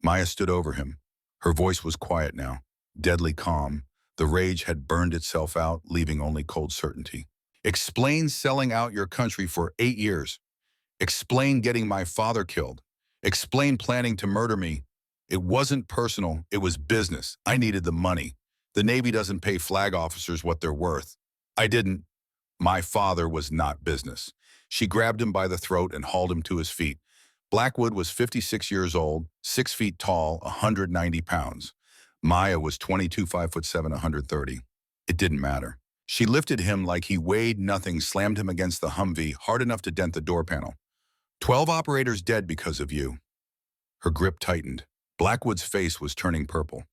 Maya stood over him. Her voice was quiet now, deadly calm. The rage had burned itself out, leaving only cold certainty. Explain selling out your country for 8 years. Explain getting my father killed. Explain planning to murder me. It wasn't personal, it was business. I needed the money. The Navy doesn't pay flag officers what they're worth. I didn't. My father was not business. She grabbed him by the throat and hauled him to his feet. Blackwood was 56 years old, 6 feet tall, 190 pounds. Maya was 22, 5'7", 130. It didn't matter. She lifted him like he weighed nothing, slammed him against the Humvee, hard enough to dent the door panel. 12 operators dead because of you. Her grip tightened. Blackwood's face was turning purple.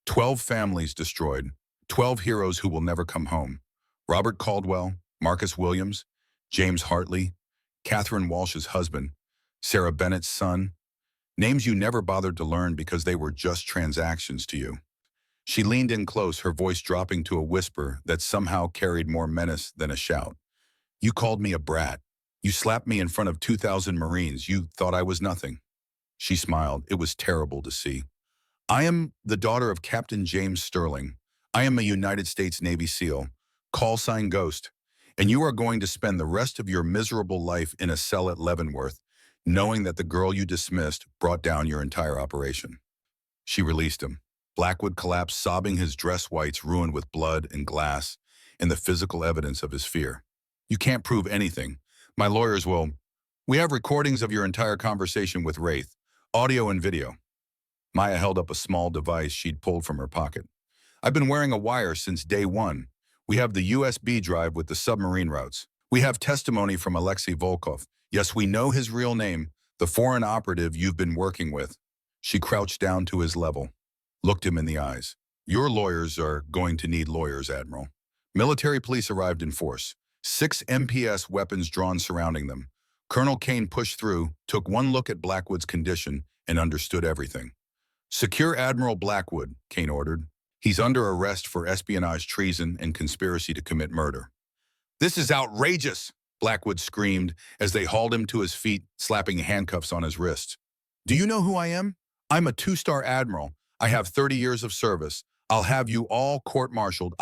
12 families destroyed. 12 heroes who will never come home. Robert Caldwell, Marcus Williams, James Hartley, Catherine Walsh's husband, Sarah Bennett's son. Names you never bothered to learn because they were just transactions to you. She leaned in close, her voice dropping to a whisper that somehow carried more menace than a shout. You called me a brat. You slapped me in front of 2,000 Marines. You thought I was nothing. She smiled. It was terrible to see. I am the daughter of Captain James Sterling. I am a United States Navy SEAL, call sign Ghost, and you are going to spend the rest of your miserable life in a cell at Leavenworth, knowing that the girl you dismissed brought down your entire operation. She released him. Blackwood collapsed, sobbing, his dress whites ruined with blood and glass and the physical evidence of his fear. You can't prove anything. My lawyers will. We have recordings of your entire conversation with Wraith, audio and video. Maya held up a small device she'd pulled from her pocket. I've been wearing a wire since day one. We have the USB drive with the submarine routes. We have testimony from Alexei Volkov. Yes, we know his real name, the foreign operative you've been working with. She crouched down to his level, looked him in the eyes. Your lawyers are going to need lawyers, Admiral. Military police arrived in force. 6 MPS weapons drawn surrounding them. Colonel Kane pushed through, took one look at Blackwood's condition, and understood everything. Secure Admiral Blackwood, Kane ordered. He's under arrest for espionage, treason, and conspiracy to commit murder. This is outrageous, Blackwood screamed as they hauled him to his feet, slapping handcuffs on his wrists. Do you know who I am? I'm a 2-star admiral. I have 30 years of service. I'll have you all court-martialed.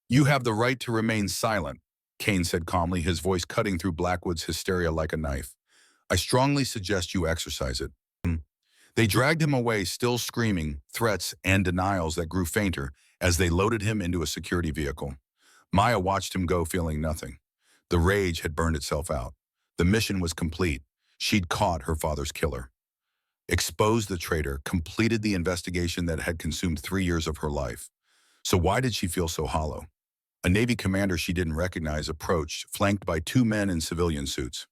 You have the right to remain silent, Kane said calmly, his voice cutting through Blackwood's hysteria like a knife. I strongly suggest you exercise it. They dragged him away, still screaming, threats and denials that grew fainter as they loaded him into a security vehicle. Maya watched him go, feeling nothing. The rage had burned itself out. The mission was complete. She'd caught her father's killer. Exposed the traitor, completed the investigation that had consumed 3 years of her life. So why did she feel so hollow? A Navy commander she didn't recognize approached, flanked by 2 men in civilian suits.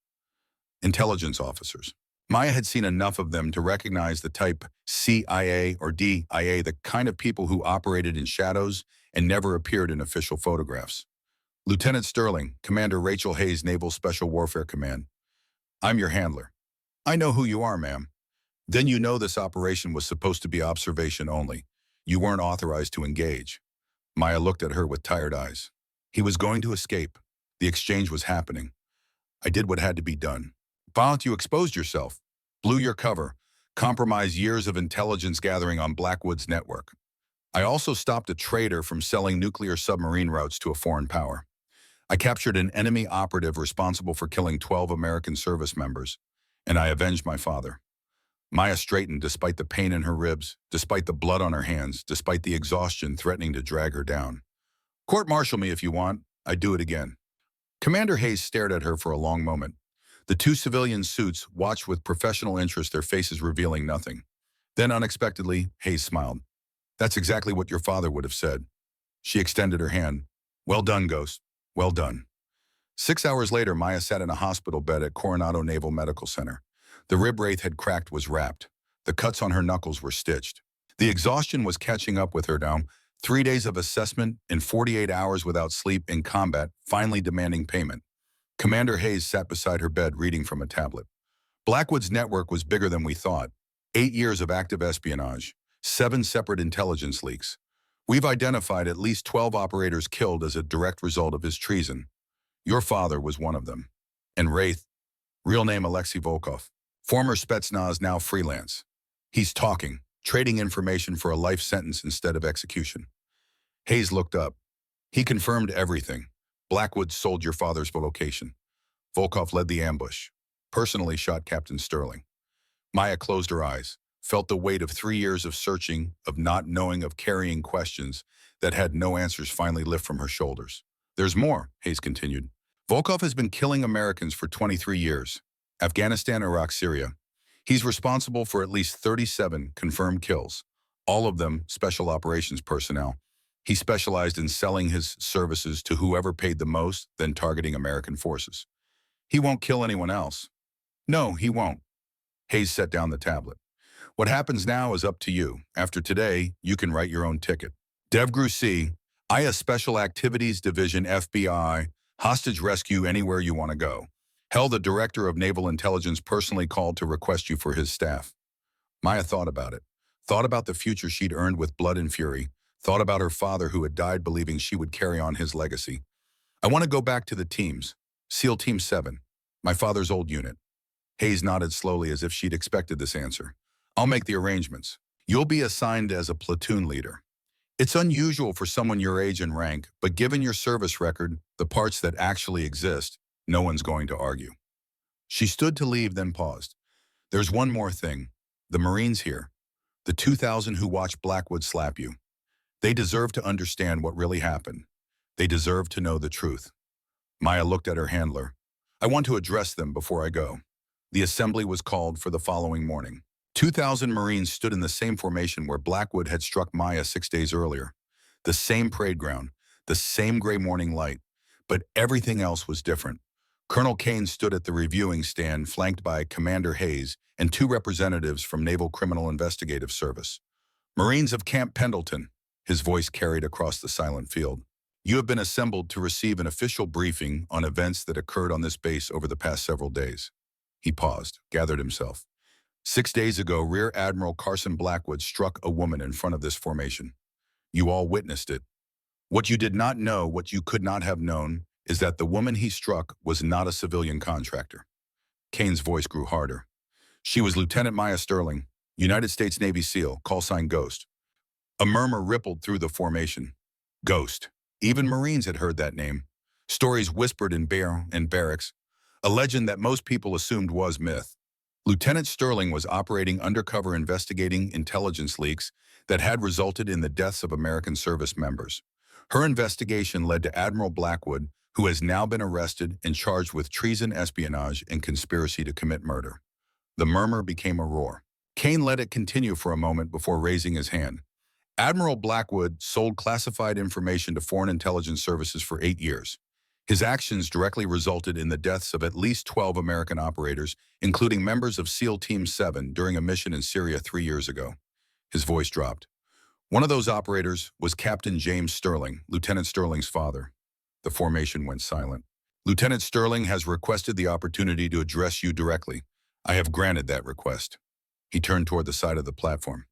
Intelligence officers. Maya had seen enough of them to recognize the type CIA or DIA, the kind of people who operated in shadows and never appeared in official photographs. Lieutenant Sterling, Commander Rachel Hayes, Naval Special Warfare Command. I'm your handler. I know who you are, ma'am. Then you know this operation was supposed to be observation only. You weren't authorized to engage. Maya looked at her with tired eyes. He was going to escape. The exchange was happening. I did what had to be done. Violent, you exposed yourself, blew your cover, compromised years of intelligence gathering on Blackwood's network. I also stopped a traitor from selling nuclear submarine routes to a foreign power. I captured an enemy operative responsible for killing 12 American service members, and I avenged my father. Maya straightened despite the pain in her ribs, despite the blood on her hands, despite the exhaustion threatening to drag her down. Court-martial me if you want. I'd do it again. Commander Hayes stared at her for a long moment. The 2 civilian suits watched with professional interest, their faces revealing nothing. Then, unexpectedly, Hayes smiled. That's exactly what your father would have said. She extended her hand. Well done, Ghost. Well done. 6 hours later, Maya sat in a hospital bed at Coronado Naval Medical Center. The rib wraith had cracked, was wrapped. The cuts on her knuckles were stitched. The exhaustion was catching up with her now. 3 days of assessment and 48 hours without sleep in combat, finally demanding payment. Commander Hayes sat beside her bed reading from a tablet. Blackwood's network was bigger than we thought. 8 years of active espionage, 7 separate intelligence leaks. We've identified at least 12 operators killed as a direct result of his treason. Your father was one of them. And Wraith, real name Alexei Volkov, former Spetsnaz, now freelance. He's talking, trading information for a life sentence instead of execution. Hayes looked up. He confirmed everything. Blackwood sold your father's location. Volkov led the ambush. Personally shot Captain Sterling. Maya closed her eyes, felt the weight of 3 years of searching, of not knowing, of carrying questions that had no answers finally lift from her shoulders. There's more, Hayes continued. Volkov has been killing Americans for 23 years. Afghanistan, Iraq, Syria. He's responsible for at least 37 confirmed kills, all of them special operations personnel. He specialized in selling his services to whoever paid the most, then targeting American forces. He won't kill anyone else. No, he won't. Hayes set down the tablet. What happens now is up to you. After today, you can write your own ticket. Dev Grusi, IA Special Activities Division, FBI, hostage rescue anywhere you want to go. Hell, the Director of Naval Intelligence personally called to request you for his staff. Maya thought about it. Thought about the future she'd earned with blood and fury. Thought about her father who had died believing she would carry on his legacy. I want to go back to the teams. SEAL Team 7, my father's old unit. Hayes nodded slowly as if she'd expected this answer. I'll make the arrangements. You'll be assigned as a platoon leader. It's unusual for someone your age and rank, but given your service record, the parts that actually exist, no one's going to argue. She stood to leave, then paused. There's one more thing. The Marines here, the 2,000 who watched Blackwood slap you. They deserve to understand what really happened. They deserve to know the truth. Maya looked at her handler. I want to address them before I go. The assembly was called for the following morning. 2,000 Marines stood in the same formation where Blackwood had struck Maya 6 days earlier. The same parade ground, the same gray morning light, but everything else was different. Colonel Kane stood at the reviewing stand, flanked by Commander Hayes and 2 representatives from Naval Criminal Investigative Service. Marines of Camp Pendleton, his voice carried across the silent field. You have been assembled to receive an official briefing on events that occurred on this base over the past several days. He paused, gathered himself. 6 days ago, Rear Admiral Carson Blackwood struck a woman in front of this formation. You all witnessed it. What you did not know, what you could not have known, is that the woman he struck was not a civilian contractor. Kane's voice grew harder. She was Lieutenant Maya Sterling, United States Navy SEAL, call sign Ghost. A murmur rippled through the formation. Ghost. Even Marines had heard that name. Stories whispered in barracks. A legend that most people assumed was myth. Lieutenant Sterling was operating undercover investigating intelligence leaks that had resulted in the deaths of American service members. Her investigation led to Admiral Blackwood, who has now been arrested and charged with treason, espionage, and conspiracy to commit murder. The murmur became a roar. Kane let it continue for a moment before raising his hand. Admiral Blackwood sold classified information to foreign intelligence services for 8 years. His actions directly resulted in the deaths of at least 12 American operators, including members of SEAL Team 7 during a mission in Syria 3 years ago. His voice dropped. One of those operators was Captain James Sterling, Lieutenant Sterling's father. The formation went silent. Lieutenant Sterling has requested the opportunity to address you directly. I have granted that request. He turned toward the side of the platform.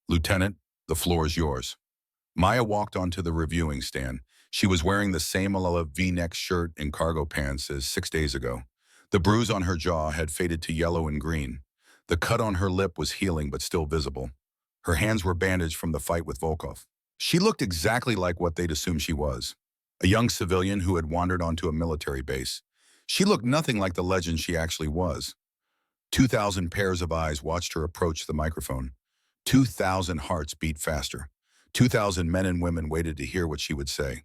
Lieutenant, the floor is yours. Maya walked onto the reviewing stand. She was wearing the same olive V-neck shirt and cargo pants as 6 days ago. The bruise on her jaw had faded to yellow and green. The cut on her lip was healing but still visible. Her hands were bandaged from the fight with Volkov. She looked exactly like what they'd assumed she was, a young civilian who had wandered onto a military base. She looked nothing like the legend she actually was. 2,000 pairs of eyes watched her approach the microphone. 2,000 hearts beat faster. 2,000 men and women waited to hear what she would say.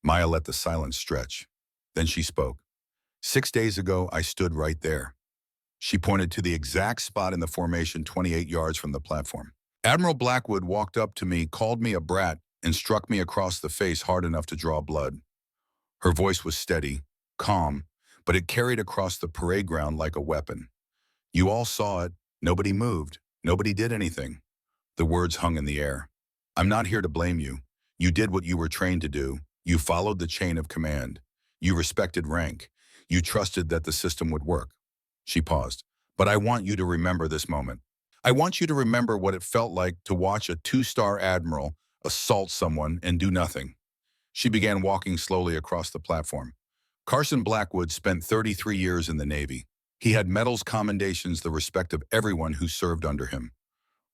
Maya let the silence stretch. Then she spoke. 6 days ago, I stood right there. She pointed to the exact spot in the formation 28 yards from the platform. Admiral Blackwood walked up to me, called me a brat, and struck me across the face hard enough to draw blood. Her voice was steady, calm, but it carried across the parade ground like a weapon. You all saw it. Nobody moved. Nobody did anything. The words hung in the air. I'm not here to blame you. You did what you were trained to do. You followed the chain of command. You respected rank. You trusted that the system would work. She paused. But I want you to remember this moment. I want you to remember what it felt like to watch a two-star admiral assault someone and do nothing. She began walking slowly across the platform. Carson Blackwood spent 33 years in the Navy. He had medals, commendations, the respect of everyone who served under him.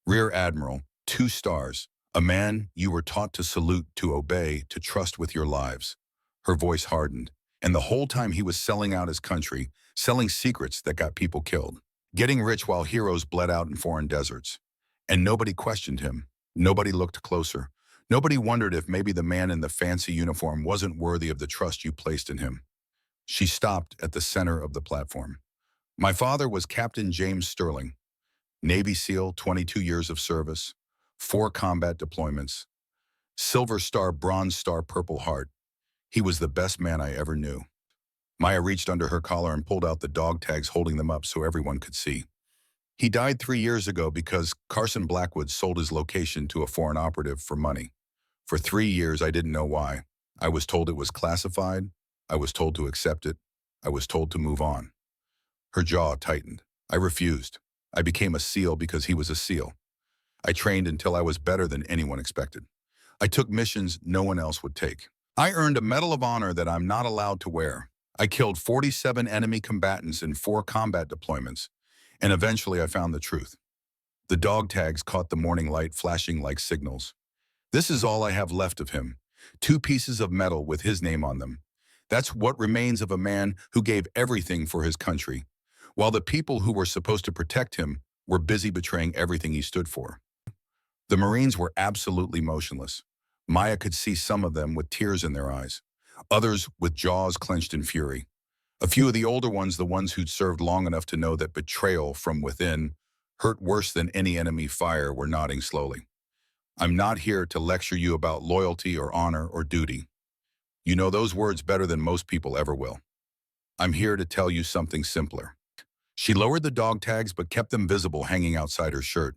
Rear Admiral, 2 stars, a man you were taught to salute, to obey, to trust with your lives. Her voice hardened, and the whole time he was selling out his country, selling secrets that got people killed, getting rich while heroes bled out in foreign deserts. And nobody questioned him. Nobody looked closer. Nobody wondered if maybe the man in the fancy uniform wasn't worthy of the trust you placed in him. She stopped at the center of the platform. My father was Captain James Sterling, Navy SEAL, 22 years of service, 4 combat deployments, Silver Star, Bronze Star, Purple Heart. He was the best man I ever knew. Maya reached under her collar and pulled out the dog tags, holding them up so everyone could see. He died 3 years ago because Carson Blackwood sold his location to a foreign operative for money. For 3 years, I didn't know why. I was told it was classified. I was told to accept it. I was told to move on. Her jaw tightened. I refused. I became a SEAL because he was a SEAL. I trained until I was better than anyone expected. I took missions no one else would take. I earned a Medal of Honor that I'm not allowed to wear. I killed 47 enemy combatants in 4 combat deployments, and eventually I found the truth. The dog tags caught the morning light, flashing like signals. This is all I have left of him. 2 pieces of metal with his name on them. That's what remains of a man who gave everything for his country, while the people who were supposed to protect him were busy betraying everything he stood for. The Marines were absolutely motionless. Maya could see some of them with tears in their eyes, others with jaws clenched in fury. A few of the older ones, the ones who'd served long enough to know that betrayal from within hurt worse than any enemy fire, were nodding slowly. I'm not here to lecture you about loyalty or honor or duty. You know those words better than most people ever will. I'm here to tell you something simpler. She lowered the dog tags but kept them visible, hanging outside her shirt.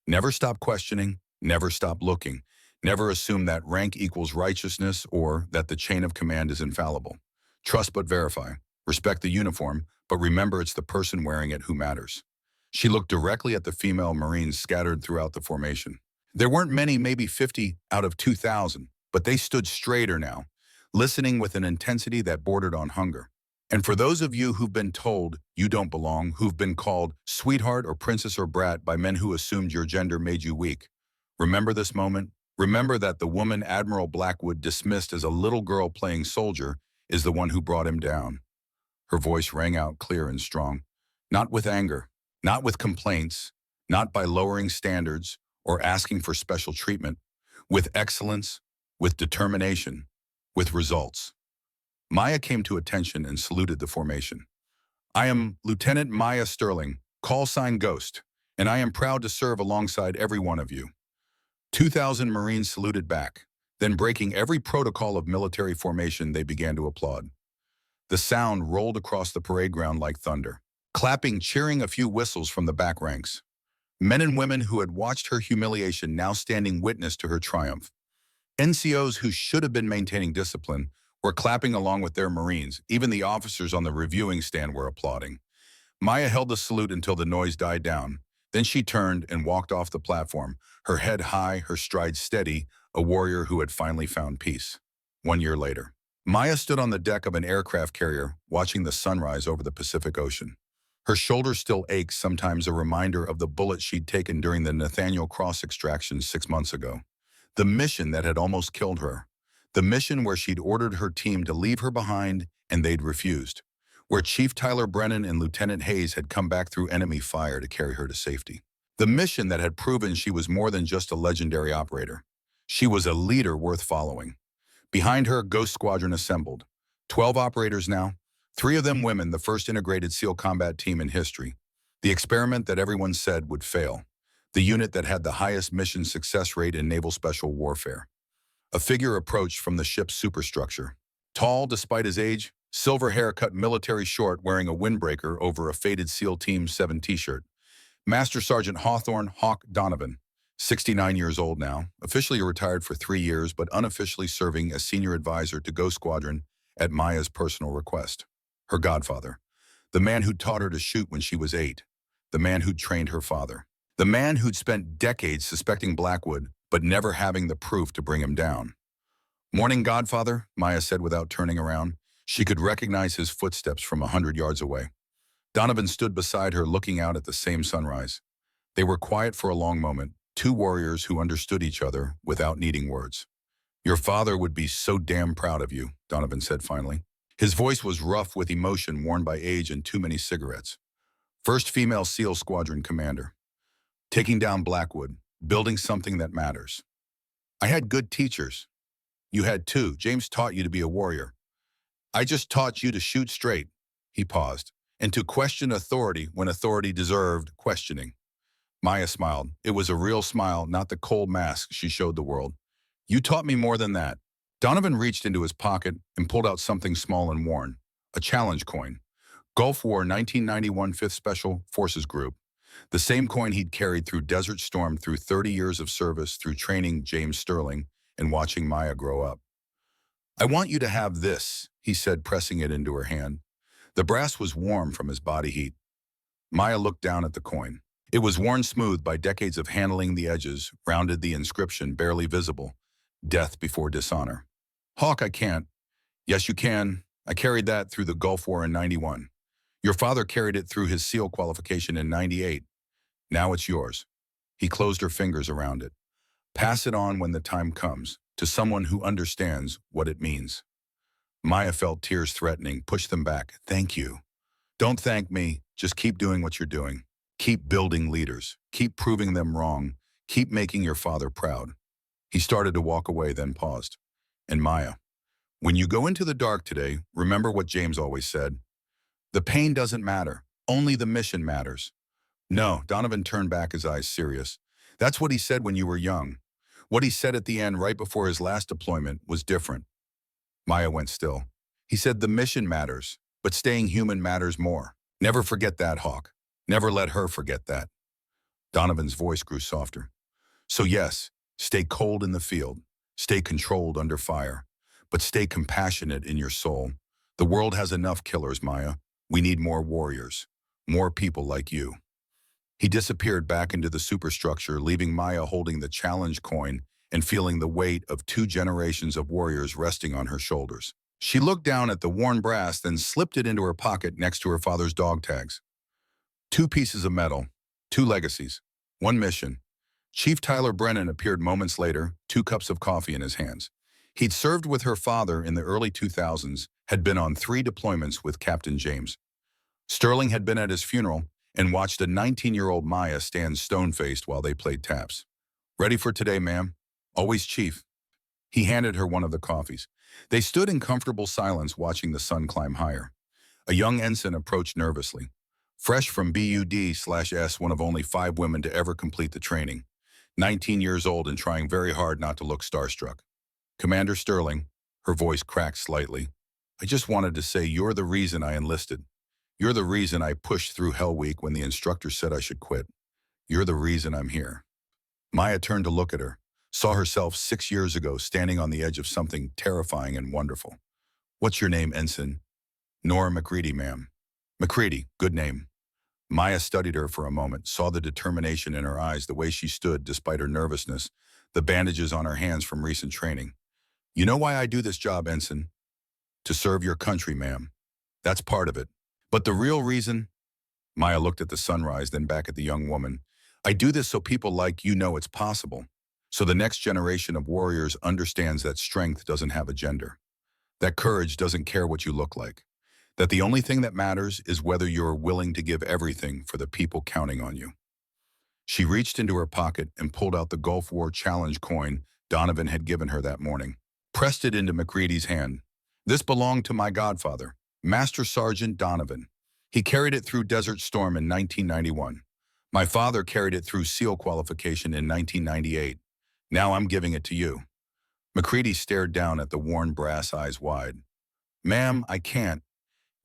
Never stop questioning, never stop looking, never assume that rank equals righteousness or that the chain of command is infallible. Trust but verify. Respect the uniform, but remember it's the person wearing it who matters. She looked directly at the female Marines scattered throughout the formation. There weren't many, maybe 50 out of 2,000, but they stood straighter now, listening with an intensity that bordered on hunger. And for those of you who've been told you don't belong, who've been called sweetheart or princess or brat by men who assumed your gender made you weak, remember this moment. Remember that the woman Admiral Blackwood dismissed as a little girl playing soldier is the one who brought him down. Her voice rang out clear and strong, not with anger, not with complaints, not by lowering standards or asking for special treatment, with excellence, with determination, with results. Maya came to attention and saluted the formation. I am Lieutenant Maya Sterling, call sign Ghost, and I am proud to serve alongside every one of you. 2,000 Marines saluted back. Then, breaking every protocol of military formation, they began to applaud. The sound rolled across the parade ground like thunder. Clapping, cheering, a few whistles from the back ranks. Men and women who had watched her humiliation now standing witness to her triumph. NCOs who should have been maintaining discipline were clapping along with their Marines. Even the officers on the reviewing stand were applauding. Maya held the salute until the noise died down. Then she turned and walked off the platform, her head high, her stride steady, a warrior who had finally found peace. 1 year later, Maya stood on the deck of an aircraft carrier, watching the sunrise over the Pacific Ocean. Her shoulder still ached, sometimes a reminder of the bullet she'd taken during the Nathaniel Cross extraction 6 months ago. The mission that had almost killed her. The mission where she'd ordered her team to leave her behind and they'd refused. Where Chief Tyler Brennan and Lieutenant Hayes had come back through enemy fire to carry her to safety. The mission that had proven she was more than just a legendary operator. She was a leader worth following. Behind her, Ghost Squadron assembled. 12 operators now, 3 of them women, the first integrated SEAL combat team in history. The experiment that everyone said would fail. The unit that had the highest mission success rate in naval special warfare. A figure approached from the ship's superstructure. Tall despite his age, silver hair cut military short, wearing a windbreaker over a faded SEAL Team 7 t-shirt. Master Sergeant Hawthorne Hawk Donovan, 69 years old now, officially retired for 3 years but unofficially serving as senior advisor to Ghost Squadron at Maya's personal request. Her godfather, the man who taught her to shoot when she was 8. the man who'd trained her father. The man who'd spent decades suspecting Blackwood, but never having the proof to bring him down. "Morning, Godfather," Maya said without turning around. She could recognize his footsteps from 100 yards away. Donovan stood beside her, looking out at the same sunrise. They were quiet for a long moment, two warriors who understood each other without needing words. "Your father would be so damn proud of you," Donovan said finally. His voice was rough with emotion worn by age and too many cigarettes. "First female SEAL Squadron commander. Taking down Blackwood, building something that matters. I had good teachers. You had too. James taught you to be a warrior. I just taught you to shoot straight." He paused. "And to question authority when authority deserved questioning." Maya smiled. It was a real smile, not the cold mask she showed the world. "You taught me more than that." Donovan reached into his pocket and pulled out something small and worn. A challenge coin. Gulf War 1991 5th Special Forces Group. The same coin he'd carried through Desert Storm, through 30 years of service, through training James Sterling, and watching Maya grow up. "I want you to have this," he said, pressing it into her hand. The brass was warm from his body heat. Maya looked down at the coin. It was worn smooth by decades of handling the edges, rounded the inscription, barely visible. Death before dishonor. "Hawk, I can't." "Yes, you can. I carried that through the Gulf War in 91. Your father carried it through his SEAL qualification in 98. Now it's yours." He closed her fingers around it. "Pass it on when the time comes, to someone who understands what it means." Maya felt tears threatening, pushed them back. "Thank you." "Don't thank me. Just keep doing what you're doing. Keep building leaders. Keep proving them wrong. Keep making your father proud." He started to walk away, then paused. "And Maya, when you go into the dark today, remember what James always said. The pain doesn't matter. Only the mission matters." "No," Donovan turned back, his eyes serious. "That's what he said when you were young. What he said at the end, right before his last deployment, was different." Maya went still. "He said the mission matters, but staying human matters more. Never forget that, Hawk. Never let her forget that." Donovan's voice grew softer. "So yes, stay cold in the field. Stay controlled under fire. But stay compassionate in your soul. The world has enough killers, Maya. We need more warriors. More people like you." He disappeared back into the superstructure, leaving Maya holding the challenge coin and feeling the weight of 2 generations of warriors resting on her shoulders. She looked down at the worn brass, then slipped it into her pocket next to her father's dog tags. 2 pieces of metal, 2 legacies, 1 mission. Chief Tyler Brennan appeared moments later, 2 cups of coffee in his hands. He'd served with her father in the early 2000s, had been on 3 deployments with Captain James. Sterling had been at his funeral and watched a 19-year-old Maya stand stone-faced while they played taps. "Ready for today, ma'am?" "Always, Chief." He handed her one of the coffees. They stood in comfortable silence, watching the sun climb higher. A young ensign approached nervously. Fresh from BUD/S, one of only 5 women to ever complete the training. 19 years old and trying very hard not to look starstruck. "Commander Sterling," her voice cracked slightly. "I just wanted to say you're the reason I enlisted. You're the reason I pushed through Hell Week when the instructor said I should quit. You're the reason I'm here." Maya turned to look at her, saw herself 6 years ago standing on the edge of something terrifying and wonderful. "What's your name, Ensign?" "Nora McCready, ma'am." "McCready, good name." Maya studied her for a moment, saw the determination in her eyes, the way she stood despite her nervousness, the bandages on her hands from recent training. "You know why I do this job, Ensign?" "To serve your country, ma'am. That's part of it. But the real reason—" Maya looked at the sunrise, then back at the young woman. "I do this so people like you know it's possible. So the next generation of warriors understands that strength doesn't have a gender. That courage doesn't care what you look like. That the only thing that matters is whether you're willing to give everything for the people counting on you." She reached into her pocket and pulled out the Gulf War challenge coin Donovan had given her that morning, pressed it into McCready's hand. "This belonged to my godfather, Master Sergeant Donovan. He carried it through Desert Storm in 1991. My father carried it through SEAL qualification in 1998. Now I'm giving it to you." McCready stared down at the worn brass, eyes wide. "Ma'am, I can't."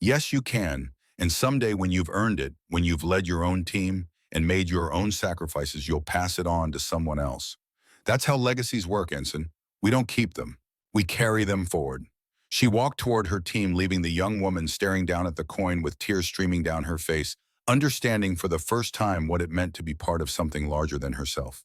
"Yes, you can. And someday when you've earned it, when you've led your own team and made your own sacrifices, you'll pass it on to someone else. That's how legacies work, Ensign. We don't keep them. We carry them forward." She walked toward her team, leaving the young woman staring down at the coin with tears streaming down her face. understanding for the first time what it meant to be part of something larger than herself.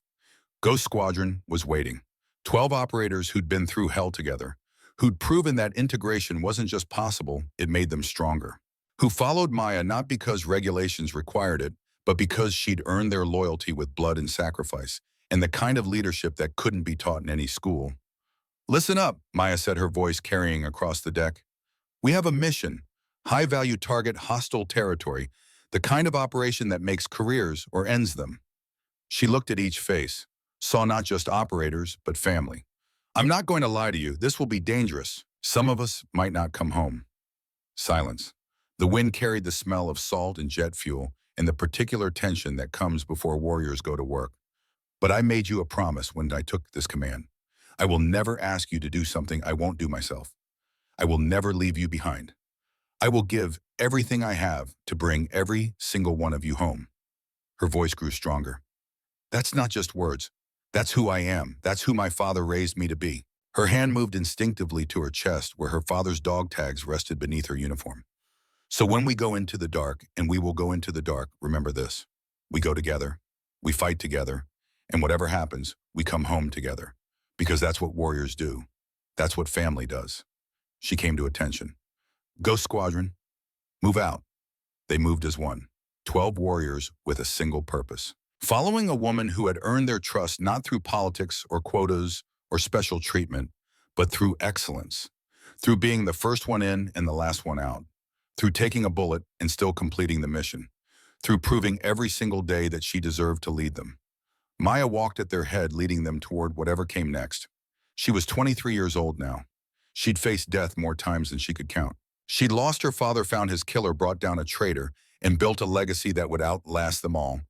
Ghost Squadron was waiting. 12 operators who'd been through hell together, who'd proven that integration wasn't just possible, it made them stronger. Who followed Maya not because regulations required it, but because she'd earned their loyalty with blood and sacrifice, and the kind of leadership that couldn't be taught in any school. Listen up, Maya said, her voice carrying across the deck. We have a mission. High-value target, hostile territory, the kind of operation that makes careers or ends them. She looked at each face, saw not just operators, but family. I'm not going to lie to you, this will be dangerous. Some of us might not come home. Silence. The wind carried the smell of salt and jet fuel and the particular tension that comes before warriors go to work. But I made you a promise when I took this command. I will never ask you to do something I won't do myself. I will never leave you behind. I will give everything I have to bring every single one of you home. Her voice grew stronger. That's not just words. That's who I am. That's who my father raised me to be. Her hand moved instinctively to her chest where her father's dog tags rested beneath her uniform. So when we go into the dark, and we will go into the dark, remember this. We go together, we fight together, and whatever happens, we come home together. Because that's what warriors do. That's what family does. She came to attention. Ghost Squadron, move out. They moved as one. 12 warriors with a single purpose. Following a woman who had earned their trust not through politics or quotas or special treatment, but through excellence. Through being the first one in and the last one out. Through taking a bullet and still completing the mission. Through proving every single day that she deserved to lead them. Maya walked at their head, leading them toward whatever came next. She was 23 years old now. She'd faced death more times than she could count. She'd lost her father, found his killer, brought down a traitor, and built a legacy that would outlast them all.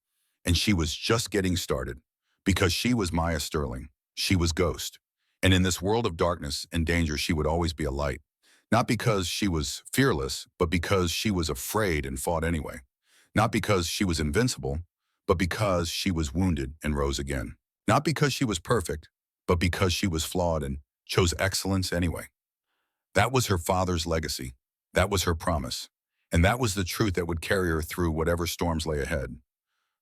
And she was just getting started. Because she was Maya Sterling. She was Ghost. And in this world of darkness and danger, she would always be a light. Not because she was fearless, but because she was afraid and fought anyway. Not because she was invincible, but because she was wounded and rose again. Not because she was perfect, but because she was flawed and chose excellence anyway. That was her father's legacy. That was her promise. And that was the truth that would carry her through whatever storms lay ahead.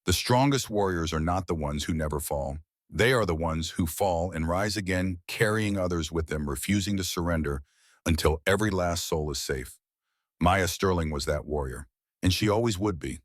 The strongest warriors are not the ones who never fall. They are the ones who fall and rise again, carrying others with them, refusing to surrender until every last soul is safe. Maya Sterling was that warrior, and she always would be.